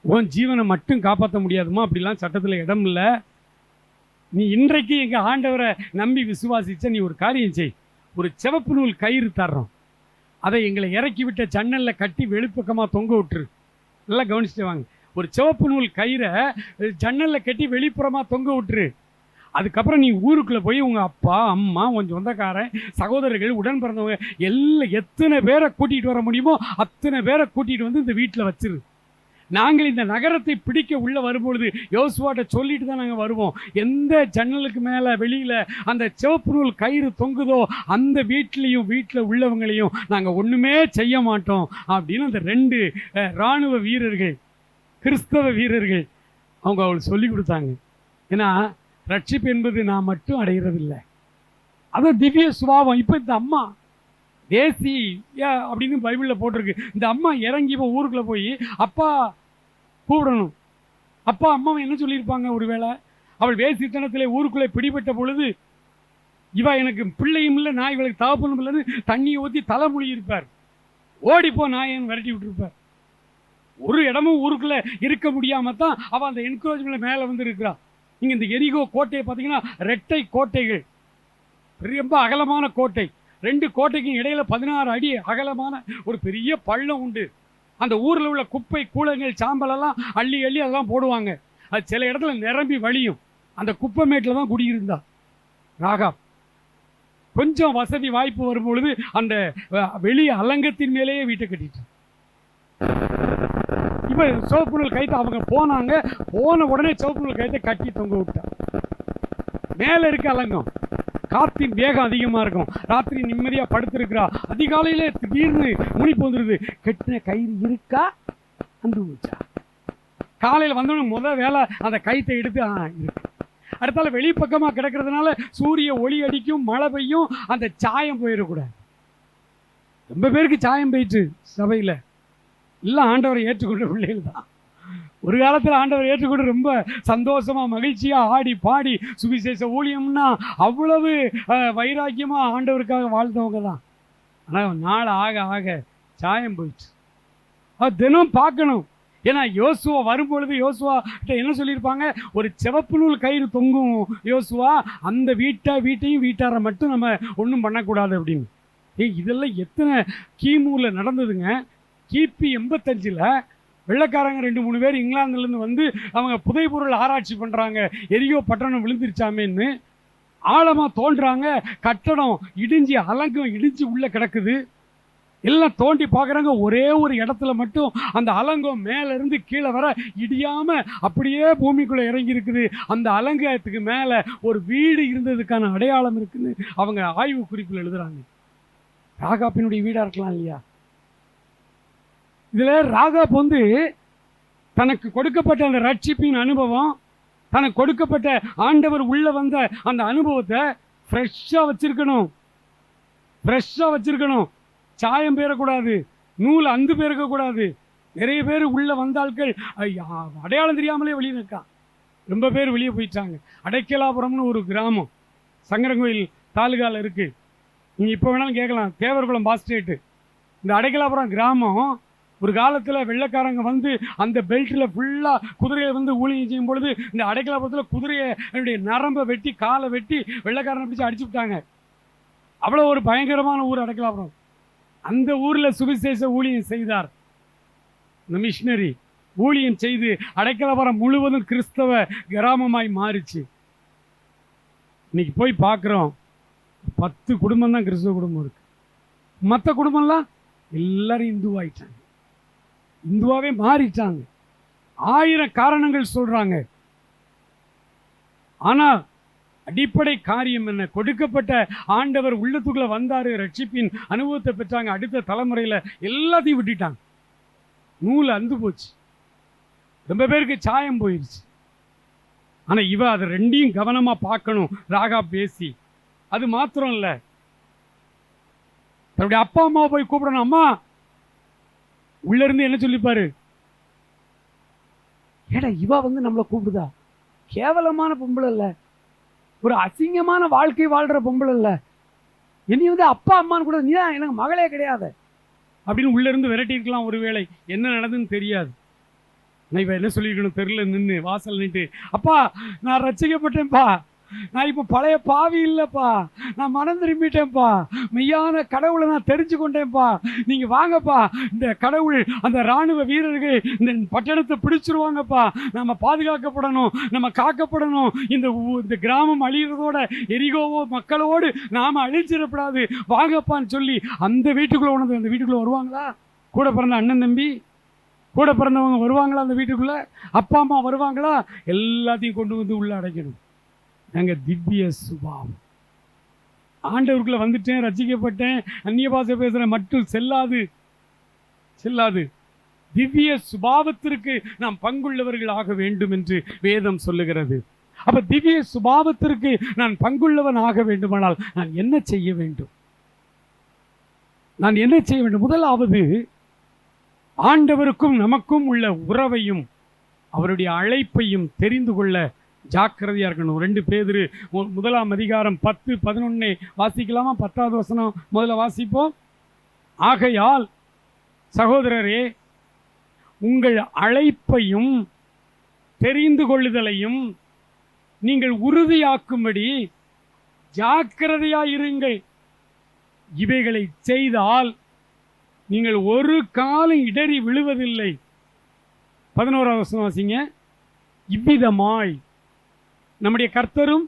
உன் ஜீவனை மட்டும் காப்பாற்ற முடியாதுமா, அப்படிலாம் சட்டத்தில் இடம் இல்லை. நீ இன்றைக்கு எங்க ஆண்டவரை நம்பி விசுவாசிச்ச, நீ ஒரு காரியம் செய். ஒரு சிவப்பு நூல் கயிறு தர்றோம், அதை எங்களை இறக்கி விட்ட ஜன்னல்ல கட்டி வெளிப்பக்கமா தொங்க விட்டுரு. நல்லா கவனிச்சுட்டு வாங்க. ஒரு சிவப்பு நூல் கயிறை ஜன்னல்ல கட்டி வெளிப்புறமா தொங்க விட்டுரு. அதுக்கப்புறம் நீ ஊருக்குள்ள போய் உங்க அப்பா அம்மா உன் சொந்தக்காரன் சகோதரர்கள் உடன் பிறந்தவங்க எல்லாம் எத்தனை பேரை கூட்டிட்டு வர முடியுமோ அத்தனை பேரை கூட்டிட்டு வந்து இந்த வீட்டில் வச்சிரு. நாங்கள் இந்த நகரத்தை பிடிக்க உள்ள வரும்பொழுது யோசுவாட்ட சொல்லிட்டு தான் நாங்கள் வருவோம். எந்த ஜன்னலுக்கு மேலே வெளியில் அந்த சிவப்பு நூல் கயிறு தொங்குதோ அந்த வீட்டில் உள்ளவங்களையும் நாங்கள் ஒன்றுமே செய்ய மாட்டோம் அப்படின்னு அந்த 2 இராணுவ வீரர்கள், கிறிஸ்தவ வீரர்கள், அவங்க அவளுக்கு சொல்லி கொடுத்தாங்க. ஏன்னா ரட்சிப்பு என்பது நான் மட்டும் அடைகிறதில்லை, அது திவ்ய சுபாவம். இப்போ இந்த அம்மா தேசி அப்படின்னு பைபிளில் போட்டிருக்கு. இந்த அம்மா இறங்கி இப்போ ஊருக்குள்ளே போய் அப்பா கூப்பிடணும். அப்பா அம்மாவை என்ன சொல்லியிருப்பாங்க? ஒருவேளை அவள் வேசித்தனத்திலே ஊருக்குள்ளே பிடிபட்ட பொழுது, இவா எனக்கு பிள்ளையும் இல்லை நான் இவளுக்கு தகப்பனும் இல்லைன்னு தண்ணியை ஊற்றி தலைமொழி இருப்பார். ஓடிப்போ நாயன் விரட்டி விட்டுருப்பார். ஒரு இடமும் ஊருக்குள்ளே இருக்க முடியாம தான் அவள் அந்த என்கரேஜ்மெண்ட்ல மேலே வந்து இருக்கிறா. நீங்கள் இந்த எரிகோ கோட்டையை பார்த்தீங்கன்னா 2 கோட்டைகள், ரொம்ப அகலமான கோட்டை. 2 கோட்டைக்கும் இடையில 16 அடி அகலமான ஒரு பெரிய பள்ளம் உண்டு. அந்த ஊரில் உள்ள குப்பை கூளங்கள் சாம்பலெல்லாம் அள்ளி அள்ளி அதெல்லாம் போடுவாங்க. அது சில இடத்துல நிரம்பி வழியும். அந்த குப்பை மேட்டில் தான் குடியிருந்தா ராகாப். கொஞ்சம் வசதி வாய்ப்பு வரும் பொழுது அந்த வெளியே அலங்கத்தின் மேலேயே வீட்டை கட்டிட்டு இப்போ சிவப்பு நூல் கயிற்று அவங்க போனாங்க. போன உடனே சிவப்பு நூல் கயிற்றை கட்டி தொங்க விட்டா. மேலே இருக்க அலங்கம், காத்தின் வேகம் அதிகமாக இருக்கும். ராத்திரி நிம்மதியாக படுத்திருக்கிறா. அதிகாலையிலே திடீர்னு முனிப்பு வந்துடுது. கெட்டின கயிறு இருக்கா அந்த ஊச்சா. காலையில் வந்தோடனே முதல் வேலை அந்த கயிற்றை எடுத்து இருக்கு. அடுத்தால வெளிப்பக்கமாக கிடக்கிறதுனால சூரிய ஒளி அடிக்கும், மழை பெய்யும், அந்த சாயம் போயிடக்கூடாது. ரொம்ப பேருக்கு சாயம் போயிடுச்சு சபையில். எல்லாம் ஆண்டவரை ஏற்றுக்கொண்ட பிள்ளைகள் தான். ஒரு காலத்தில் ஆண்டவர் ஏற்றுக்கொண்டு ரொம்ப சந்தோஷமா மகிழ்ச்சியா ஆடி பாடி சுவிசேஷ ஊழியம்னா அவ்வளவு வைராக்கியமா ஆண்டவருக்காக வாழ்ந்தவங்க தான். ஆனால் நாள் ஆக ஆக சாயம் போயிடுச்சு. அது தினம் பார்க்கணும். ஏன்னா யோசுவா வரும்பொழுது யோசுவா கிட்ட என்ன சொல்லியிருப்பாங்க? ஒரு சிவப்பு நூல் கயிறு தொங்கும் யோசுவா, அந்த வீட்டையும் வீட்டாரை மட்டும் நம்ம ஒன்றும் பண்ணக்கூடாது அப்படின்னு. இதெல்லாம் எத்தனை கிமுல நடந்ததுங்க. கிபி 85ல் வெள்ளைக்காரங்க 2-3 பேர் இங்கிலாந்துலேருந்து வந்து அவங்க புதைபொருள் ஆராய்ச்சி பண்ணுறாங்க. எரியோ பட்டணம் விழுந்துருச்சாமேன்னு ஆழமாக தோன்றுறாங்க. கட்டடம் இடிஞ்சு அலங்கம் இடிஞ்சு உள்ளே கிடக்குது. எல்லாம் தோண்டி பார்க்குறாங்க. ஒரே ஒரு இடத்துல மட்டும் அந்த அலங்கம் மேலேருந்து கீழே வர இடியாமல் அப்படியே பூமிக்குள்ளே இறங்கி இருக்குது. அந்த அலங்கத்துக்கு மேலே ஒரு வீடு இருந்ததுக்கான அடையாளம் இருக்குன்னு அவங்க ஆய்வு குறிப்பில் எழுதுறாங்க. ராகாப்பினுடைய வீடாக இருக்கலாம் இல்லையா? இதில் ராகாப் வந்து தனக்கு கொடுக்கப்பட்ட அந்த ரட்சிப்பின் அனுபவம், தனக்கு கொடுக்கப்பட்ட ஆண்டவர் உள்ள வந்த அந்த அனுபவத்தை ஃப்ரெஷ்ஷாக வச்சிருக்கணும். சாயம் பெயரக்கூடாது, நூல் அந்து பெயர்க்கக்கூடாது. நிறைய பேர் உள்ள வந்தாள்கள் அடையாளம் தெரியாமலே வெளியே இருக்கா. ரொம்ப பேர் வெளியே போயிட்டாங்க. அடைக்கலாபுரம்னு ஒரு கிராமம் சங்கரங்கோயில் தாலுகாவில் இருக்குது. நீங்கள் இப்போ வேணாலும் கேட்கலாம், தேவர்குளம் பாஸ்டேட்டு. இந்த அடைக்கலாபுரம் கிராமம் ஒரு காலத்தில் வெள்ளைக்காரங்க வந்து அந்த பெல்ட்டில் ஃபுல்லாக குதிரையை வந்து ஊழியம் செய்யும் பொழுது இந்த அடைக்கலாபுரத்தில் குதிரையை நரம்பை வெட்டி காலை வெட்டி வெள்ளைக்காரனை பிடிச்சி அடிச்சு விட்டாங்க. அவ்வளோ ஒரு பயங்கரமான ஊர் அடைக்கலாபுரம். அந்த ஊரில் சுவிசேஷ ஊழியம் செய்தார். இந்த மிஷினரி ஊழியம் செய்து அடைக்கலாபுரம் முழுவதும் கிறிஸ்தவ கிராமமாய் மாறிச்சு. இன்னைக்கு போய் பார்க்குறோம், 10 குடும்பம் தான் கிறிஸ்தவ குடும்பம் இருக்கு. மற்ற குடும்பம்லாம் எல்லாரும் இந்துவாயிட்டாங்க, இந்துவாவே மாறிட்டாங்க. 1000 காரணங்கள் சொல்றாங்க. ஆனால் அடிப்படை காரியம் என்ன? கொடுக்கப்பட்ட ஆண்டவர் உள்ளத்துக்குள்ள வந்தாரு, ரட்சிப்பின் அனுபவத்தை பெற்றாங்க. அடுத்த தலைமுறையில் எல்லாத்தையும் விட்டுட்டாங்க. நூல் அந்து போச்சு, ரொம்ப பேருக்கு சாயம் போயிடுச்சு. ஆனா இவ அதை ரெண்டையும் கவனமா பார்க்கணும். ராகா பேசி அது மாத்திரம் இல்ல, தன்னுடைய அப்பா அம்மாவை போய் கூப்பிடணும். அம்மா உள்ள இருந்து என்ன சொல்லிப்பாரு, ஏடா இவ வந்து நம்மளை கூப்பிடுதா, கேவலமான பொம்பளை இல்ல, ஒரு அசிங்கமான வாழ்க்கை வாழ்ற பொம்பளை இல்ல, இனி வந்து அப்பா அம்மான்னு கூட நீ தான் எனக்கு மகளே கிடையாது அப்படின்னு உள்ள இருந்து விரட்டி இருக்கலாம். ஒருவேளை என்ன நடந்துன்னு தெரியாது. நான் இவ என்ன சொல்லியிருக்கணும் தெரியல, நின்று வாசல் நின்று, அப்பா நான் ரட்சிக்கப்பட்டேன்ப்பா, நான் இப்போ பழைய பாவி இல்லைப்பா, நான் மனம் திரும்பிட்டேன்ப்பா, மெய்யான கடவுளை நான் தெரிஞ்சு கொண்டேன்ப்பா, நீங்கள் வாங்கப்பா, இந்த கடவுள் அந்த இராணுவ வீரர்கள் இந்த பட்டணத்தை பிடிச்சிருவாங்கப்பா, நம்ம பாதுகாக்கப்படணும், நம்ம காக்கப்படணும், இந்த கிராமம் அழிகிறதோட எரிகோவோ மக்களோடு நாம் அழிச்சிடப்படாது, வாங்கப்பான்னு சொல்லி அந்த வீட்டுக்குள்ளே உணர்ந்து அந்த வீட்டுக்குள்ளே வருவாங்களா? கூட பிறந்த அண்ணன் தம்பி கூட பிறந்தவங்க வருவாங்களா? அந்த வீட்டுக்குள்ளே அப்பா அம்மா வருவாங்களா? எல்லாத்தையும் கொண்டு வந்து உள்ள அடைக்கணும். நாங்கள் திவ்ய சுபாவம், ஆண்டவருக்குள்ள வந்துட்டேன், ரசிக்கப்பட்டேன், அந்நிய பாஷை பேசுகிறேன் மட்டும் செல்லாது, செல்லாது. திவ்ய சுபாவத்திற்கு நாம் பங்குள்ளவர்கள் ஆக வேண்டும் என்று வேதம் சொல்லுகிறது. அப்ப திவ்ய சுபாவத்திற்கு நான் பங்குள்ளவன் ஆக வேண்டுமானால் நான் என்ன செய்ய வேண்டும்? நான் என்ன செய்ய வேண்டும்? முதலாவது ஆண்டவருக்கும் நமக்கும் உள்ள உறவையும் அவருடைய அழைப்பையும் தெரிந்து கொள்ள ஜாக்கிரதையா இருக்கணும். 2 பேதுரு 1ஆம் அதிகாரம் 10, 11 வாசிக்கலாமா? 10வது வசனம் முதல்ல வாசிப்போம். ஆகையால் சகோதரரே, உங்கள் அழைப்பையும் தெரிந்து கொள்ளுதலையும் நீங்கள் உறுதியாக்கும்படி ஜாக்கிரதையாயிருங்கள். இவைகளை செய்தால் நீங்கள் ஒரு காலம் இடறி விழுவதில்லை. 11வது வசனம் வாசிங்க. இவ்விதமாய் நம்முடைய கர்த்தரும்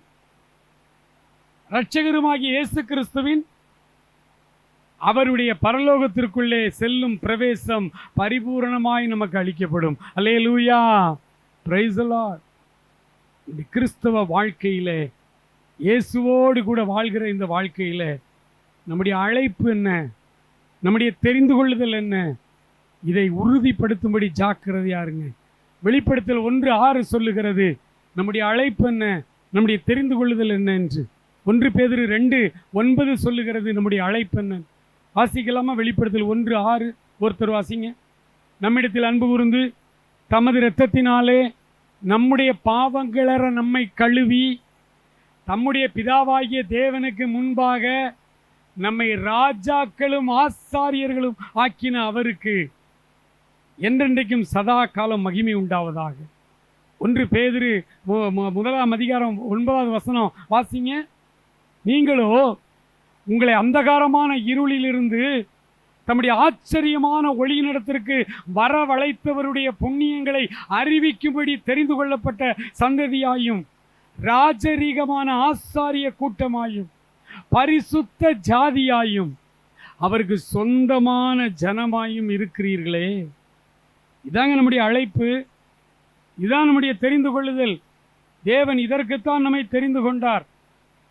இரட்சகருமாகிய இயேசு கிறிஸ்துவின் அவருடைய பரலோகத்திற்குள்ளே செல்லும் பிரவேசம் பரிபூரணமாய் நமக்கு அளிக்கப்படும். அல்லேலூயா, பிரைஸ் தி லார்ட். இந்த கிறிஸ்தவ வாழ்க்கையிலே, இயேசுவோடு கூட வாழ்கிற இந்த வாழ்க்கையில நம்முடைய அழைப்பு என்ன, நம்முடைய தெரிந்து கொள்ளுதல் என்ன, இதை உறுதிப்படுத்தும்படி ஜாக்கிரதையா இருங்க. வெளிப்படுத்தல் 1:6 சொல்லுகிறது நம்முடைய அழைப்பு என்ன, நம்முடைய தெரிந்து கொள்ளுதல் என்ன என்று. 1 பேதுரு 2:9 சொல்லுகிறது நம்முடைய அழைப்பு என்ன. வாசிக்கலாமா? வெளிப்படுத்தல் 1:6 ஒருத்தர் வாசிங்க. நம்மிடத்தில் அன்பு கூர்ந்து தமது இரத்தத்தினாலே நம்முடைய பாவங்களற நம்மை கழுவி தம்முடைய பிதாவாகிய தேவனுக்கு முன்பாக நம்மை ராஜாக்களும் ஆசாரியர்களும் ஆக்கின அவருக்கு என்றென்றைக்கும் சதா காலம் மகிமை உண்டாவதாக. 1 பேதுரு 1ஆம் அதிகாரம் 9வது வசனம் வாசிங்க. நீங்களோ உங்களை அந்தகாரமான இருளிலிருந்து தம்முடைய ஆச்சரியமான ஒளியினிடத்திற்கு வரவழைத்தவருடைய புண்ணியங்களை அறிவிக்கும்படி தெரிந்து கொள்ளப்பட்ட சந்ததியாயும் ராஜரீகமான ஆசாரிய கூட்டமாயும் பரிசுத்த ஜாதியாயும் அவருக்கு சொந்தமான ஜனமாயும் இருக்கிறீர்களே. இதாங்க நம்முடைய அழைப்பு, இதான் நம்முடைய தெரிந்து கொள்ளுதல். தேவன் இதற்குத்தான் நம்மை தெரிந்து கொண்டார்,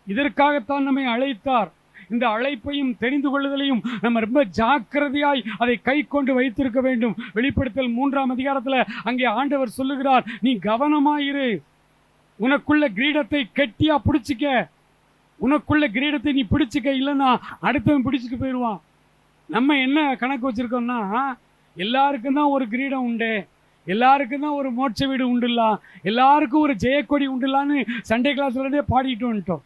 இதற்காகத்தான் நம்மை அழைத்தார். இந்த அழைப்பையும் தெரிந்து கொள்ளுதலையும் நம்ம ரொம்ப ஜாக்கிரதையாய் அதை கை கொண்டு வைத்திருக்க வேண்டும். வெளிப்படுத்தல் 3ஆம் அதிகாரத்தில் அங்கே ஆண்டவர் சொல்லுகிறார், நீ கவனமாயிரு, உனக்குள்ள கிரீடத்தை கெட்டியா பிடிச்சிக்க, உனக்குள்ள கிரீடத்தை நீ பிடிச்சிக்க, இல்லைன்னா அடுத்தவன் பிடிச்சிட்டு போயிடுவான். நம்ம என்ன கணக்கு வச்சிருக்கோம்னா, எல்லாருக்கும் தான் ஒரு கிரீடம் உண்டு, எல்லாருக்கும் தான் ஒரு மோட்ச வீடு உண்டுலாம், எல்லாருக்கும் ஒரு ஜெயக்கொடி உண்டுலான்னு சண்டே கிளாஸ்லேருந்தே பாடிட்டு வந்துட்டோம்.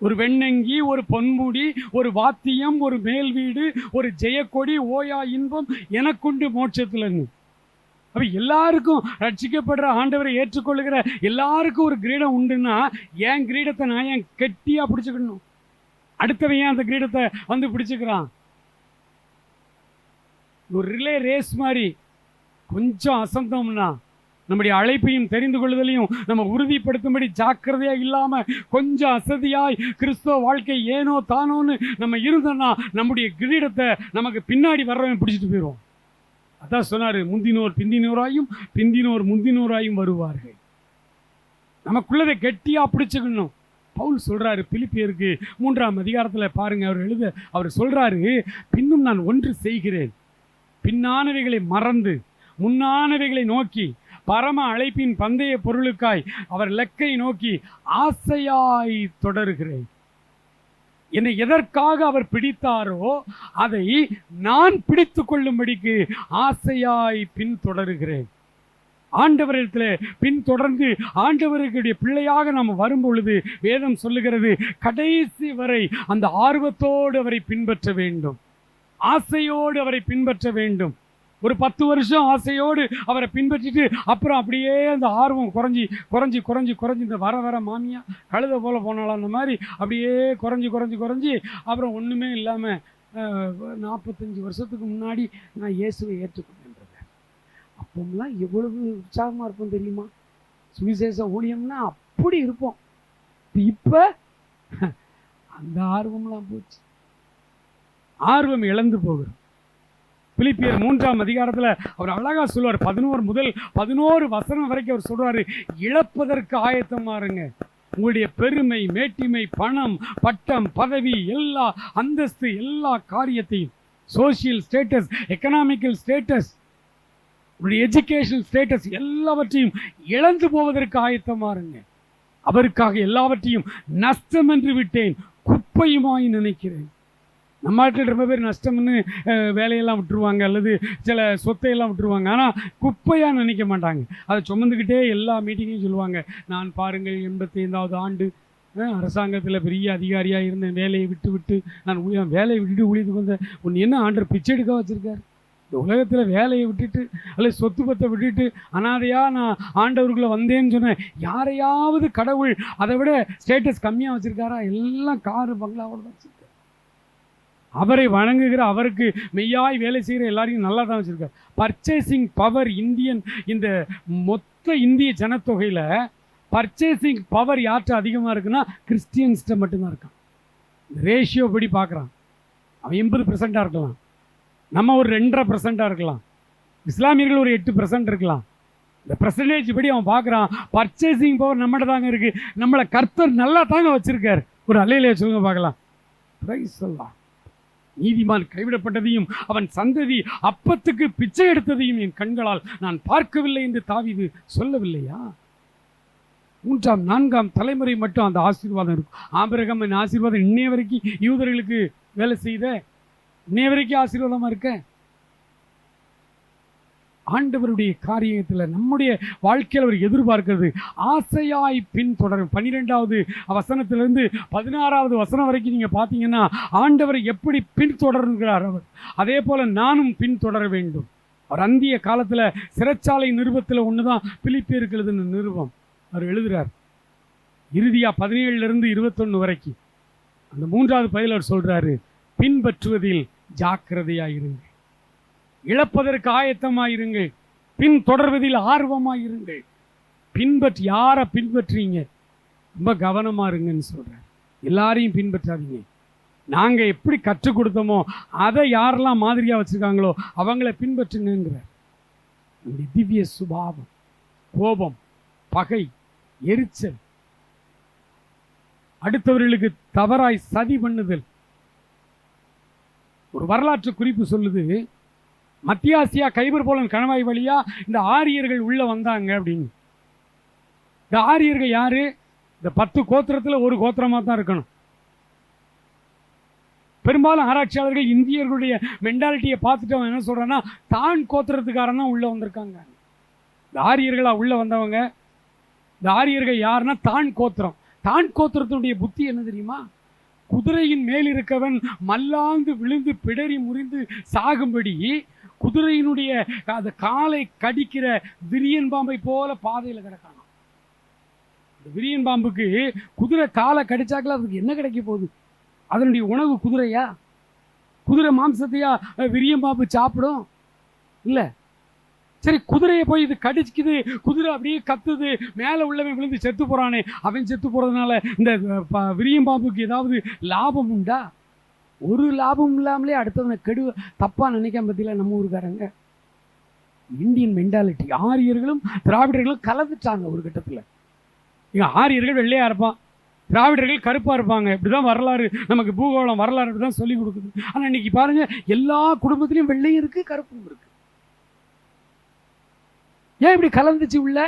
ஒரு வெண்ணங்கி, ஒரு பொன்முடி, ஒரு வாத்தியம், ஒரு மேல் வீடு, ஒரு ஜெயக்கொடி, ஓயா இன்பம் எனக்குண்டு மோட்சத்துலன்னு. அப்ப எல்லாருக்கும் ரட்சிக்கப்படுற ஆண்டவரை ஏற்றுக்கொள்ளுகிற எல்லாருக்கும் ஒரு கிரீடம் உண்டுன்னா என் கிரீடத்தை நான் ஏன் கெட்டியா பிடிச்சுக்கணும்? அடுத்தவன் ஏன் அந்த கிரீடத்தை வந்து பிடிச்சுக்கிறான்? ஒரு ரிலே ரேஸ் மாதிரி கொஞ்சம் அசந்தோம்னா நம்முடைய அழைப்பையும் தெரிந்து கொள்ளுதலையும் நம்ம உறுதிப்படுத்தும்படி ஜாக்கிரதையா இல்லாம கொஞ்சம் அசதியாய் கிறிஸ்தவ வாழ்க்கை ஏனோ தானோன்னு நம்ம இருந்தோம்னா நம்முடைய கிரீடத்தை நமக்கு பின்னாடி வர்றவன் பிடிச்சிட்டு போயிடுவோம். அதான் சொன்னாரு, முந்தினோர் பிந்தினோராயும் பிந்தினோர் முந்தினோராயும் வருவார்கள். நமக்குள்ளதை கெட்டியா பிடிச்சுக்கணும். பவுல் சொல்றாரு பிலிப்பியருக்கு 3ஆம் அதிகாரத்துல பாருங்க, அவர் சொல்றாரு, பின்னும் நான் ஒன்று செய்கிறேன், பின்னானவைகளை மறந்து முன்னானவைகளை நோக்கி பரம அழைப்பின் பந்தய பொருளுக்காய் அவர் லக்கை நோக்கி ஆசையாய் தொடருகிறேன். என்னை எதற்காக அவர் பிடித்தாரோ அதை நான் பிடித்து கொள்ளும்படிக்கு ஆசையாய் பின் தொடருகிறேன். ஆண்டவரிடத்தில் பின் தொடர்ந்து ஆண்டவருடைய பிள்ளையாக நாம் வரும் பொழுது வேதம் சொல்லுகிறது, கடைசி வரை அந்த ஆர்வத்தோடு அவரை பின்பற்ற வேண்டும், ஆசையோடு அவரை பின்பற்ற வேண்டும். ஒரு 10 வருஷம் ஆசையோடு அவரை பின்பற்றிட்டு அப்புறம் அப்படியே அந்த ஆர்வம் குறைஞ்சி குறைஞ்சி குறைஞ்சி குறைஞ்சி இந்த வர மாமியா கழுத போல போனாலும் அந்த மாதிரி அப்படியே குறைஞ்சி குறைஞ்சி குறைஞ்சி அப்புறம் ஒன்றுமே இல்லாமல் 45 வருஷத்துக்கு முன்னாடி நான் இயேசுவை ஏற்றுக்கொண்டேன். அப்போம்லாம் எவ்வளவு உற்சாகமாக இருப்போம் தெரியுமா? சுவிசேஷ ஊழியம்னா அப்படி இருப்போம். இப்போ அந்த ஆர்வம்லாம் போச்சு, ஆர்வம் இழந்து போகிறோம். பிலிப்பியர் 3ஆம் அதிகாரத்தில் அவர் அழகா சொல்லுவார், 11 முதல் 11 வசனம் வரைக்கும் அவர் சொல்றாரு, இழப்பதற்கு ஆயத்தமா இருங்க. உங்களுடைய பெருமை, மேட்டிமை, பணம், பட்டம், பதவி, எல்லா அந்தஸ்து, எல்லா காரியத்தையும், சோசியல் ஸ்டேட்டஸ், எக்கனாமிக்கல் ஸ்டேட்டஸ், உங்களுடைய எஜுகேஷனல் ஸ்டேட்டஸ் எல்லாவற்றையும் இழந்து போவதற்கு ஆயத்தமா இருங்க. அவருக்காக எல்லாவற்றையும் நஷ்டம் என்று விட்டேன், குப்பையுமாய் நினைக்கிறேன். நம்ம நாட்டில் ரொம்ப பேர் நஷ்டம்னு வேலையெல்லாம் விட்டுருவாங்க, அல்லது சில சொத்தையெல்லாம் விட்டுருவாங்க. ஆனால் குப்பையாக நினைக்க மாட்டாங்க. அதை சுமந்துக்கிட்டே எல்லா மீட்டிங்கையும் சொல்லுவாங்க, நான் பாருங்கள் 85வது ஆண்டு அரசாங்கத்தில் பெரிய அதிகாரியாக இருந்தேன், வேலையை விட்டு நான் வேலையை விட்டுட்டு ஊழியத்துக்கு வந்தேன். ஒன்று என்ன ஆண்டவர் பிச்சை எடுக்க வச்சுருக்காரு? இந்த உலகத்தில் வேலையை விட்டுட்டு அல்லது சொத்து பத்தை விட்டுட்டு அனாதையாக நான் ஆண்டவருக்குள்ளே வந்தேன்னு சொன்னேன். யாரையாவது கடவுள் அதை விட ஸ்டேட்டஸ் கம்மியாக வச்சுருக்காரா? எல்லாம் காரு பங்களாவோட தான் வச்சுருக்காரு. அவரை வணங்குகிற, அவருக்கு மெய்யாய் வேலை செய்கிற எல்லாரையும் நல்லா தான் வச்சுருக்கார். பர்ச்சேசிங் பவர் இந்த மொத்த இந்திய ஜனத்தொகையில் பர்ச்சேசிங் பவர் யார்கிட்ட அதிகமாக இருக்குன்னா கிறிஸ்டியன்ஸ்கிட்ட மட்டும்தான் இருக்கான். ரேஷியோ படி பார்க்குறான். அவன் 80% இருக்கலாம், நம்ம ஒரு 2.5% இருக்கலாம், இஸ்லாமியர்கள் ஒரு 8% இருக்கலாம். இந்த பர்சன்டேஜ் படி அவன் பார்க்குறான், பர்ச்சேசிங் பவர் நம்மகிட்ட தாங்க இருக்குது, நம்மளை கர்த்தர் நல்லா தாங்க வச்சுருக்கார். ஒரு அல்லையிலே சொல்லுங்க பார்க்கலாம். பிரைஸ் சொல்லலாம். நீதிமான் கைவிடப்பட்டதையும் அவன் சந்ததி அப்பத்துக்கு பிச்சை எடுத்ததையும் என் கண்களால் நான் பார்க்கவில்லை என்று தாவீது சொல்லவில்லையா? 3ஆம் 4ஆம் தலைமுறை மட்டும் அந்த ஆசீர்வாதம் இருக்கும். ஆபிரகாமின் ஆசீர்வாதம் இன்னைய வரைக்கும் யூதர்களுக்கு வேலை செய்த, இன்னைய வரைக்கும் ஆசீர்வாதமா இருக்க. ஆண்டவருடைய காரியத்தில் நம்முடைய வாழ்க்கையில் அவர் எதிர்பார்க்கிறது ஆசையாய் பின் தொடரும். 12வது வசனத்திலிருந்து 16வது வசனம் வரைக்கும் நீங்கள் பார்த்தீங்கன்னா ஆண்டவர் எப்படி பின் தொடர்கிறார். அவர் அதே போல் நானும் பின் தொடர வேண்டும். அவர் அந்திய காலத்தில் சிறைச்சாலை நிருபத்தில் ஒன்று தான் பிலிப்பியருக்கு எழுதின நிருபம் அவர் எழுதுகிறார். இறுதியாக 17லிருந்து 21 வரைக்கும் அந்த 3வது பதில் அவர் சொல்கிறாரு, பின்பற்றுவதில் ஜாக்கிரதையாயிருங்கள், இழப்பதற்கு ஆயத்தமாயிருங்கள், பின் தொடர்வதில் ஆர்வமாயிருங்கள். யாரை பின்பற்றீங்க? ரொம்ப கவனமா இருங்கன்னு சொல்றார். எல்லாரையும் பின்பற்றாதீங்க. நாங்க எப்படி கற்றுக் கொடுத்தோமோ அதை யாரெல்லாம் மாதிரியா வச்சிருக்காங்களோ அவங்கள பின்பற்றுங்கிறார். திவ்ய சுபாவம், கோபம், பகை, எரிச்சல், அடுத்தவர்களுக்கு தவறாய் சதி பண்ணுதல். ஒரு வரலாற்று குறிப்பு சொல்லுது, மத்தியாசியா கைபர் போலன் கணவாய் வழியா இந்த ஆரியர்கள் உள்ள வந்தாங்க அப்படின்னு. இந்த ஆரியர்கள் யாரு? இந்த 10 கோத்திரத்தில் ஒரு கோத்திரமா தான் இருக்கணும். பெரும்பாலும் ஆராய்ச்சியாளர்கள் இந்தியர்களுடைய மென்டாலிட்டியை பார்த்துட்டு அவன் என்ன சொல்றான்னா, தான் கோத்திரத்துக்காரன் தான் உள்ள வந்திருக்காங்க. இந்த ஆரியர்களா உள்ள வந்தவங்க, இந்த ஆரியர்கள் யாருன்னா தான் கோத்திரம். தான் கோத்திரத்தினுடைய புத்தி என்ன தெரியுமா? குதிரையின் மேல் இருக்கவன் மல்லாந்து விழுந்து பிடரி முறிந்து சாகும்படி குதிரையினுடைய அந்த காலை கடிக்கிற விரியன் பாம்பை போல பாதையில் கிடக்கானாம். விரியன் பாம்புக்கு குதிரை காலை கடிச்சாக்கல அதுக்கு என்ன கிடைக்க போகுது? அதனுடைய உணவு குதிரையா? குதிரை மாம்சத்தையா விரியன் பாம்பு சாப்பிடும்? இல்லை. சரி, குதிரையை போய் இது கடிக்குது, குதிரை அப்படியே கத்துது, மேலே உள்ளவன் விழுந்து செத்து போறானே, அவன் செத்து போறதுனால இந்த விரியன் பாம்புக்கு ஏதாவது லாபம் உண்டா? ஒரு லாபம் இல்லாமலே அடுத்தவனை தப்பா நினைக்காம பத்தியில நம்ம ஊருக்காரங்க. Indian mentality. ஆரியர்களும் திராவிடர்களும் கலந்துட்டாங்க ஒரு கட்டத்தில். இங்கே ஆரியர்கள் வெள்ளையா இருப்பான், திராவிடர்கள் கருப்பா இருப்பாங்க. இப்படிதான் வரலாறு, நமக்கு பூகோளம் வரலாறு இப்படிதான் சொல்லி கொடுக்குது. ஆனா இன்னைக்கு பாருங்க, எல்லா குடும்பத்திலையும் வெள்ளையும் இருக்கு, கருப்பும் இருக்கு. ஏன் இப்படி கலந்துச்சு உள்ள?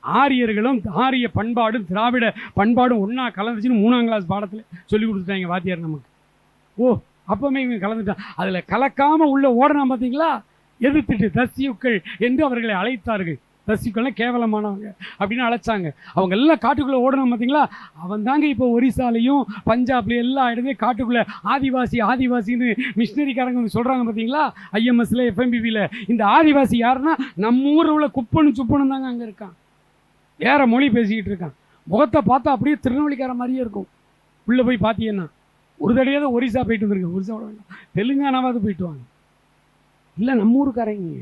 ஆரியர்களும் ஆரிய பண்பாடும் திராவிட பண்பாடும் ஒன்னா கலந்துச்சுன்னு 3ஆம் கிளாஸ் பாடத்தில் சொல்லி கொடுத்துட்டாங்க வாத்தியார் நமக்கு. ஓ, அப்பவுமே இவங்க கலந்துட்டான். அதுல கலக்காம உள்ள ஓடனா பார்த்தீங்களா? எதிர்த்துட்டு தஸ்யூக்கள் என்று அவர்களை அழைத்தார்கள். தஸ்யூக்கள்னா கேவலமானவங்க அப்படின்னு அழைச்சாங்க. அவங்க எல்லாம் காட்டுக்குள்ள ஓடணும் பார்த்தீங்களா? அவன் தாங்க இப்போ ஒரிசாலையும் பஞ்சாப்லையும் எல்லா இடத்துலையும் காட்டுக்குள்ள ஆதிவாசி ஆதிவாசின்னு மிஷினரிக்காரங்க சொல்றாங்க பார்த்தீங்களா? IMSல FMBVல. இந்த ஆதிவாசி யாருன்னா நம்ம ஊரில் உள்ள குப்பனும் சுப்பனும் தாங்க அங்கே இருக்கான். வேற மொழி பேசிக்கிட்டு இருக்கான். முகத்தை பார்த்தா அப்படியே திருநெல்வேலிக்கார மாதிரியே இருக்கும். உள்ள போய் பார்த்தீங்கன்னா ஒரு தடையாவது ஒரிசா போயிட்டு வந்துருங்க. ஒரிசா வேண்டாம், தெலுங்கானாவது போயிட்டு வாங்க. இல்லை, நம்ம ஊருக்காரங்க.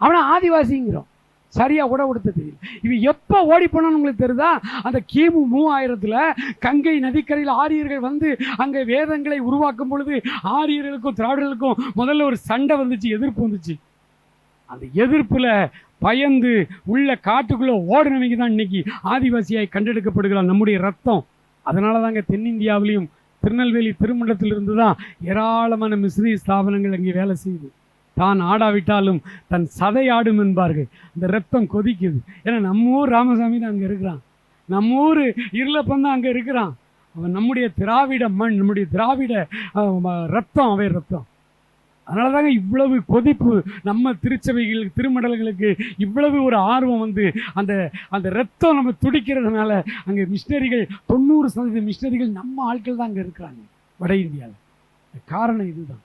அவனை ஆதிவாசிங்கிறோம். சரியா உடவுடுத்த தெரியல. இவன் எப்போ ஓடி போனான்னு உங்களுக்கு தெரியுதா? அந்த கிமு 3000 கங்கை நதிக்கரையில் ஆரியர்கள் வந்து அங்கே வேதங்களை உருவாக்கும் பொழுது ஆரியர்களுக்கும் திராவிடர்களுக்கும் முதல்ல ஒரு சண்டை வந்துச்சு, எதிர்ப்பு வந்துச்சு. அந்த எதிர்ப்புல பயந்து உள்ள காட்டுக்குள்ள ஓடினவங்க தான் இன்னைக்கு ஆதிவாசியாய் கண்டெடுக்கப்படுகிறான். நம்முடைய ரத்தம். அதனால தாங்க தென்னிந்தியாவிலையும் திருநெல்வேலி திருமண்டலத்திலிருந்து தான் ஏராளமான மிஸ்ரி ஸ்தாபனங்கள் அங்கே வேலை செய்யுது. தான் ஆடாவிட்டாலும் தன் சதை ஆடும் என்பார்கள். அந்த ரத்தம் கொதிக்குது. ஏன்னா நம்ம ஊர் ராமசாமி தான் அங்கே இருக்கிறான், நம்ம ஊர் இருளப்பன் தான் அங்கே இருக்கிறான். அவன் நம்முடைய திராவிட மண், நம்முடைய திராவிட ரத்தம், அவை ரத்தம். அதனால தாங்க இவ்வளவு கொதிப்பு நம்ம திருச்சபைகளுக்கு திருமடல்களுக்கு இவ்வளவு ஒரு ஆர்வம் வந்து அந்த அந்த ரத்தம் நம்ம துடிக்கிறதுனால அங்கே மிஷினரிகள் 90% மிஷினரிகள் நம்ம ஆட்கள் தான் அங்கே இருக்கிறாங்க வட இந்தியாவில். காரணம் இதுதான்,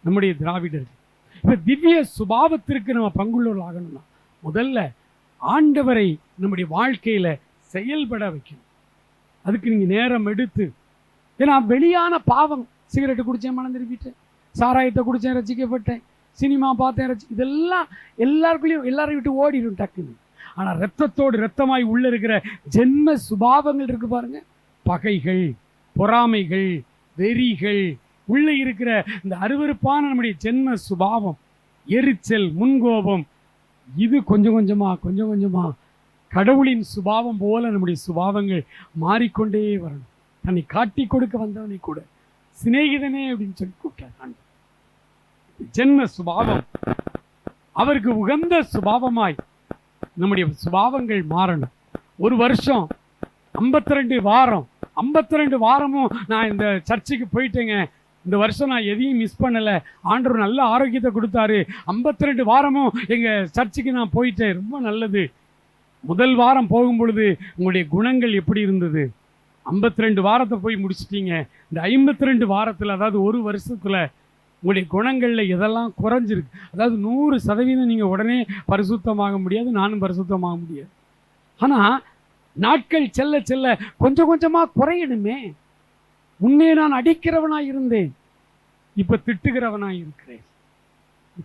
நம்முடைய திராவிடர்கள். இப்போ திவ்ய சுபாவத்திற்கு நம்ம பங்குள்ளவர்கள் ஆகணும்னா முதல்ல ஆண்டவரை நம்முடைய வாழ்க்கையில் செயல்பட வைக்கணும். அதுக்கு நீங்கள் நேரம் எடுத்து, ஏன்னா வெளியான பாவம், சிகரெட்டு குடித்தேன் மனம் திருப்பிட்டேன், சாராயத்தை குடித்தேன் ரசிக்கப்பட்டேன், சினிமா பார்த்தேன் இதெல்லாம் எல்லாருக்குள்ளேயும் எல்லாரையும் விட்டு ஓடிடும் டக்குன்னு. ஆனால் ரத்தத்தோடு ரத்தமாய் உள்ள இருக்கிற ஜென்ம சுபாவங்கள் இருக்கு பாருங்க, பகைகள், பொறாமைகள், வெறிகள், உள்ளே இருக்கிற இந்த அருவருப்பான நம்முடைய ஜென்ம சுபாவம், எரிச்சல், முன்கோபம், இது கொஞ்சம் கொஞ்சமா கடவுளின் சுபாவம் போல நம்முடைய சுபாவங்கள் மாறிக்கொண்டே வரணும். தன்னை காட்டி கொடுக்க வந்தவனை கூட சிநேகிதனே அப்படின்னு சொல்லி கூப்பிட்டார். ஜென்ம சுபாவம் அவருக்கு உகந்த சுபாவமாய் நம்முடைய சுபாவங்கள் மாறணும். ஒரு வருஷம் 52 வாரம் 52 வாரமும் நான் இந்த சர்ச்சுக்கு போயிட்டேங்க, இந்த வருஷம் நான் எதையும் மிஸ் பண்ணலை, ஆண்டவர் நல்ல ஆரோக்கியத்தை கொடுத்தாரு, 52 வாரமும் எங்கள் சர்ச்சுக்கு நான் போயிட்டேன், ரொம்ப நல்லது. முதல் வாரம் போகும் பொழுது உங்களுடைய குணங்கள் எப்படி இருந்தது? 52 வாரத்தை போய் முடிச்சிட்டீங்க. இந்த 52 வாரத்தில், அதாவது ஒரு வருஷத்தில் உங்களுடைய குணங்களில் எதெல்லாம் குறைஞ்சிருக்கு? அதாவது 100% நீங்கள் உடனே பரிசுத்தமாக முடியாது, நானும் பரிசுத்தமாக முடியாது. ஆனால் நாட்கள் செல்ல செல்ல கொஞ்சம் கொஞ்சமாக குறையணுமே. முன்னே நான் அடிக்கிறவனாக இருந்தேன், இப்போ திட்டுகிறவனாக இருக்கிறேன்.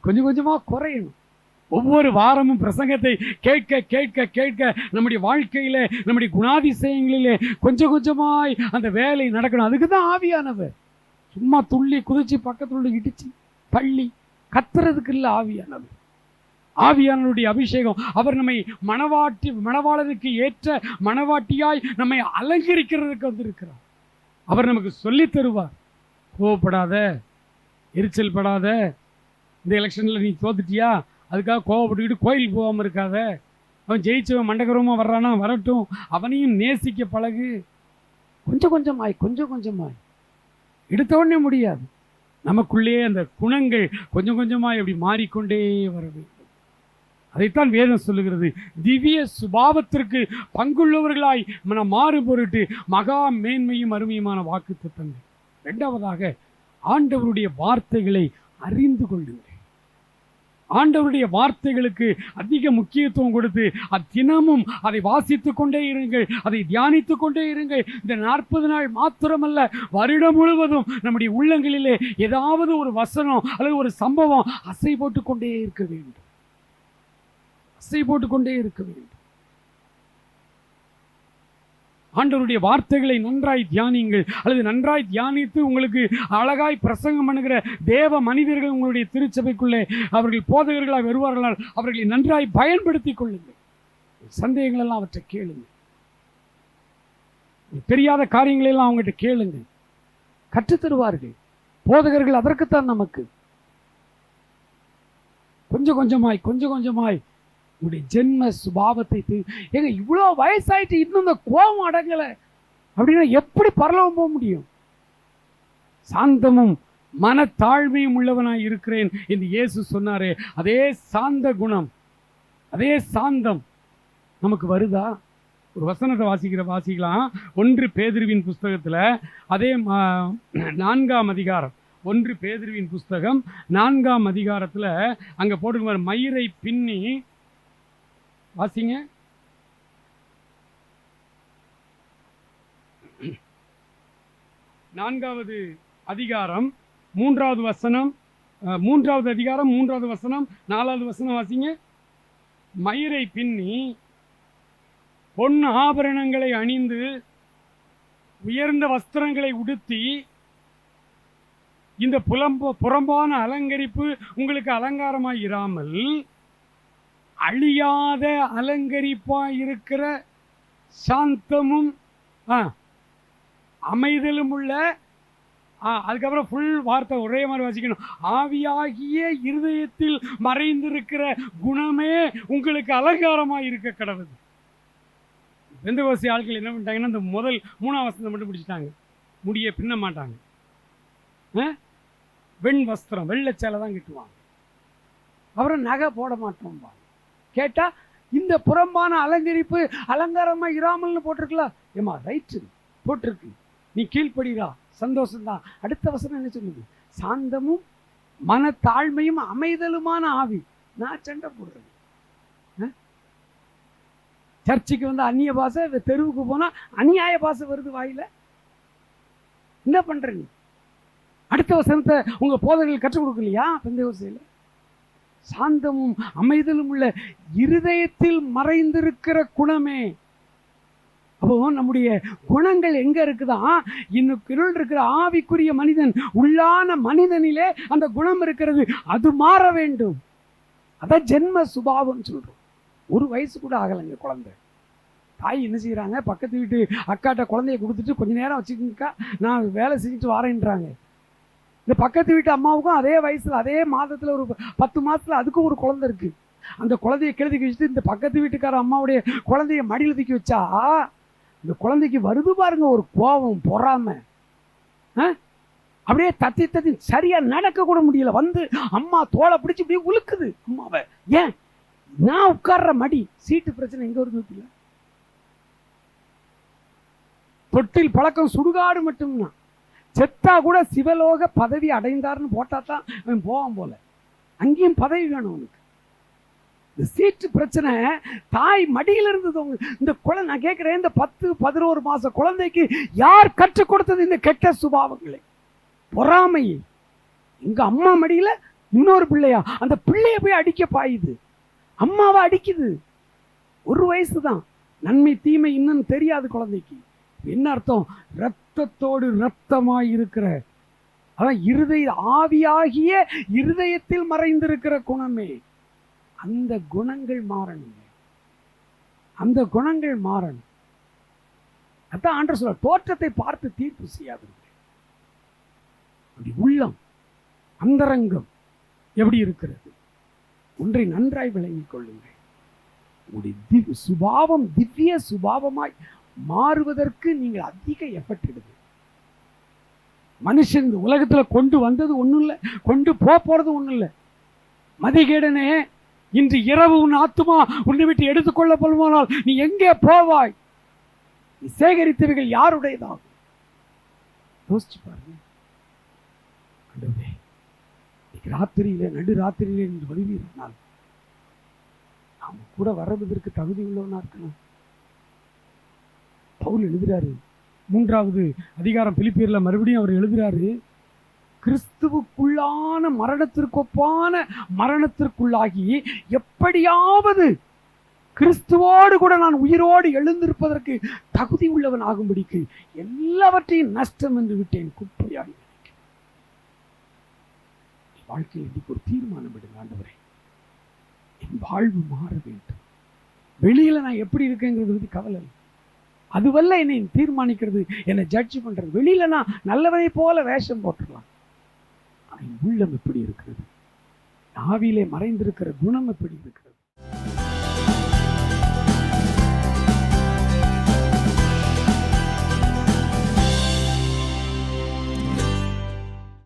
கொஞ்சம் கொஞ்சமாக குறையணும். ஒவ்வொரு வாரமும் பிரசங்கத்தை கேட்க கேட்க கேட்க நம்முடைய வாழ்க்கையில் நம்முடைய குணாதிசயங்களிலே கொஞ்சம் கொஞ்சமாய் அந்த வேலை நடக்கணும். அதுக்கு தான் ஆவியானவர். சும்மா துள்ளி குதிச்சு பக்கத்துல இடிச்சு பள்ளி கத்துறதுக்கு இல்லை ஆவியானவர். ஆவியானவருடைய அபிஷேகம், அவர் நம்மை மணவாளனுக்கு ஏற்ற மணவாட்டியாய் நம்மை அலங்கரிக்கிறதுக்கு வந்திருக்கிறார். அவர் நமக்கு சொல்லி தருவார். கோவப்படாத, எரிச்சல் படாத, இந்த எலெக்ஷனில் நீ தோத்துட்டியா அதுக்காக கோவப்பட்டுக்கிட்டு கோயிலுக்கு போகாமல் இருக்காத, அவன் ஜெயிச்சவன் மண்டகரமாக வர்றானா வரட்டும், அவனையும் நேசிக்க பழகு. கொஞ்சம் கொஞ்சமாய் எடுத்த உடனே முடியாது. நமக்குள்ளேயே அந்த குணங்கள் கொஞ்சம் கொஞ்சமாய் அப்படி மாறிக்கொண்டே வர வேண்டும். அதைத்தான் வேதம் சொல்லுகிறது. திவ்ய சுபாவத்திற்கு பங்குள்ளவர்களாய் மாறும் பொருட்டு மகா மேன்மையும் அருமையுமான வாக்குத்தத்தங்கள். இரண்டாவதாக, ஆண்டவருடைய வார்த்தைகளை அறிந்து கொள்ளுங்கள். ஆண்டவருடைய வார்த்தைகளுக்கு அதிக முக்கியத்துவம் கொடுத்து தினமும் அதை வாசித்துக் கொண்டே இருங்கள், அதை தியானித்துக் கொண்டே இருங்கள். இந்த 40 நாள் மாத்திரமல்ல, வருடம் முழுவதும் நம்முடைய உள்ளங்களிலே ஏதாவது ஒரு வசனம் அல்லது ஒரு சம்பவம் அசை போட்டுக் கொண்டே இருக்க வேண்டும், அசை போட்டுக்கொண்டே இருக்க வேண்டும். ஆண்டவருடைய வார்த்தைகளை நன்றாய் தியானிங்கள், அல்லது நன்றாய் தியானித்து உங்களுக்கு அழகாய் பிரசங்கம் பண்ணுகிற தேவ மனிதர்கள் உங்களுடைய திருச்சபைக்குள்ளே அவர்கள் போதகர்களாக வருவார்களால் அவர்களை நன்றாய் பயன்படுத்திக் கொள்ளுங்கள். சந்தேகங்கள் எல்லாம் அவற்றை கேளுங்க, தெரியாத காரியங்களை எல்லாம் அவங்ககிட்ட கேளுங்க, கற்றுத்தருவார்கள் போதகர்கள். அதற்குத்தான் நமக்கு கொஞ்சம் கொஞ்சமாய் உங்களுடைய ஜென்ம சுபாவத்தை ஏங்க இவ்வளோ வயசாயிட்டு இன்னும் இந்த கோபம் அடங்கலை அப்படின்னா எப்படி பரலோகம் போக முடியும்? சாந்தமும் மனத்தாழ்மையும் உள்ளவனாய் இருக்கிறேன் என்று இயேசு சொன்னாரே, அதே சாந்த குணம், அதே சாந்தம் நமக்கு வருதா? ஒரு வசனத்தை வாசிக்கலாம். 1 பேதுருவின் புஸ்தகத்தில் அதே 4ஆம் அதிகாரம், 1 பேதுருவின் புஸ்தகம் 4ஆம் அதிகாரத்தில் அங்கே போட்டுக்குவார், மயிரை பின்னி வாசிங்க. 4வது அதிகாரம் 3வது வசனம், 3வது அதிகாரம் 3வது வசனம் 4வது வசனம் வாசிங்க. மயிரை பின்னி பொன் ஆபரணங்களை அணிந்து உயர்ந்த வஸ்திரங்களை உடுத்தி இந்த புறம்பான அலங்கரிப்பு உங்களுக்கு அலங்காரமாய் இராமல் அழியாத அலங்கரிப்பாய் இருக்கிற சாந்தமும் அமைதலும் உள்ள, அதுக்கப்புறம் ஃபுல் வார்த்தை ஒரே மாதிரி வாசிக்கணும், ஆவியாகிய இருதயத்தில் மறைந்திருக்கிற குணமே உங்களுக்கு அலங்காரமாய் இருக்க கடவுள். பெந்தகோஸ்தே ஆட்கள் என்ன பண்ணிட்டாங்கன்னா, இந்த முதல் 3ஆம் வசனத்தை மட்டும் பிடிச்சிட்டாங்க, முடிய பின்ன மாட்டாங்க, வெண் வஸ்திரம் வெள்ளச்சேலை தான் கட்டுவாங்க, அப்புறம் நகை போட மாட்டோம். கேட்டா இந்த புறம்பான அலங்கரிப்பு அலங்காரமா இராமல்னு போட்டிருக்கலாம். ஏமா ரைட்டு போட்டிருக்கு, நீ கீழ்படிடா, சந்தோஷம்தான். அடுத்த வசனம் என்ன சொல்லுது? சாந்தமும் மனத்தாழ்மையும் அமைதலுமான ஆவி. நான் சண்டை போடுறேன், சர்ச்சுக்கு வந்து அந்நிய பாசை, தெருவுக்கு போனா அநியாய பாசை வருது வாயில, என்ன பண்றீங்க? அடுத்த வசனத்தை உங்க போதகர்கள் கற்றுக் கொடுக்கலையா? பெந்தகோஸ்தேல சாந்தமும் அமைதலும் உள்ள இருதயத்தில் மறைந்திருக்கிற குணமே. அப்போ நம்முடைய குணங்கள் எங்க இருக்குதா? இன்னும் இருக்கிற ஆவிக்குரிய மனிதன், உள்ளான மனிதனிலே அந்த குணம் இருக்கிறது, அது மாற வேண்டும். அதான் ஜென்ம சுபாவம் சொல்றோம். 1 வயசு கூட ஆகலைங்க குழந்தை. தாய் என்ன செய்யறாங்க, பக்கத்து வீட்டு அக்காட்ட குழந்தைய கொடுத்துட்டு கொஞ்ச நேரம் வச்சுக்கா, நான் வேலை செஞ்சுட்டு வரேன்றாங்க. இந்த பக்கத்து வீட்டு அம்மாவுக்கும் அதே வயசுல, அதே மாதத்துல, ஒரு 10 மாசத்துல அதுக்கும் ஒரு குழந்தை இருக்கு. அந்த குழந்தைய கெழுதிக்கு வச்சுட்டு இந்த பக்கத்து வீட்டுக்கார அம்மாவுடைய குழந்தைய மடியில் தூக்கி வச்சா இந்த குழந்தைக்கு வருது பாருங்க ஒரு கோபம், பொறாம. அப்படியே தத்தி சரியா நடக்க கூட முடியல, வந்து அம்மா தோலை பிடிச்சி இப்படியே உழுக்குது அம்மாவை. ஏன்? நான் உட்கார்ற மடி, சீட்டு பிரச்சனை எங்க வருது? தொட்டில் பழக்கம் சுடுகாடு மட்டும்னா, செத்தா கூட சிவலோக பதவி அடைந்தார்னு போட்டா தான் அவன் போவான் போல. அங்கேயும் பதவி வேணும் அவனுக்கு. இந்த சீட்டு பிரச்சனை தாய் மடியில் இருந்தது. இந்த குழந்தை, நான் கேட்கிறேன், இந்த 10-11 மாச குழந்தைக்கு யார் கற்றுக் கொடுத்தது இந்த கெட்ட சுபாவங்களை, பொறாமையை? எங்க அம்மா மடியில இன்னொரு பிள்ளையா, அந்த பிள்ளைய போய் அடிக்க பாயுது, அம்மாவை அடிக்குது. 1 வயசு தான், நன்மை தீமை இன்னும் தெரியாது குழந்தைக்கு. என்ன அர்த்தம்? இரத்தத்தோடு இரத்தமாய் இருக்கிற, அதான் இருதய ஆவியாகிய இருதயத்தில் மறைந்திருக்கிற குணமே. அந்த குணங்கள் மாறணும், அந்த குணங்கள் மாறணும். அதான் ஆண்டவர் சொல்ற, தோற்றத்தை பார்த்து தீர்ப்பு செய்யாதீர்கள். அப்படி உள்ளம், அந்தரங்கம் எப்படி இருக்கிறது ஒன்றை நன்றாய் விளங்கிக் கொள்ளுங்கள். உங்களுடைய சுபாவம் திவ்ய சுபாவமாய் மாறுவதற்கு நீங்கள் அதிக எஃபர்ட் எடுங்க. மனுஷன் இந்த உலகத்துல கொண்டு வந்தது ஒண்ணும் இல்லை, கொண்டு போறது ஒண்ணும் இல்லை. மதிகேடனே இன்று இரவு உன் ஆத்துமா உன்னை விட்டு எடுத்துக்கொள்ளப்படுமானால் நீ எங்கே போவாய்? நீ சேகரித்தவைகள் யாருடையதாகும்? யோசிச்சு பாருங்க. ஆண்டவரே, இன்னைக்கு ராத்திரியில நடு ராத்திரியில என்று வருவீர்கள், நாம கூட வர்றதற்கு தகுதி உள்ளவனா இருக்கணும். பவுல் எழுதுறாரு 3வது அதிகாரம் பிலிப்பியர்ல, மறுபடியும் அவர் எழுதுறாரு, கிறிஸ்துவுக்குள்ளான மரணத்திற்கொப்பான மரணத்திற்குள்ளாகி எப்படியாவது கிறிஸ்துவோடு கூட நான் உயிரோடு எழுந்திருப்பதற்கு தகுதி உள்ளவன் ஆகும்படிக்கு எல்லாவற்றையும் நஷ்டம் என்று விட்டேன், குப்பையாகி. வாழ்க்கையில் இன்னைக்கு ஒரு தீர்மானம் விடுங்க, ஆண்டவரே என் வாழ்வு மாற வேண்டும். வெளியில நான் எப்படி இருக்கேங்கிறது பத்தி கவலை, அதுவல்ல என்னை தீர்மானிக்கிறது, என்னை ஜட்ஜ் பண்றது. வெளியில நான் நல்லவனை போல வேஷம் போட்டுடலாம், உள்ளம் எப்படி இருக்கிறது? ஆவியிலே மறைந்திருக்கிற குணம் எப்படி இருக்கிறது?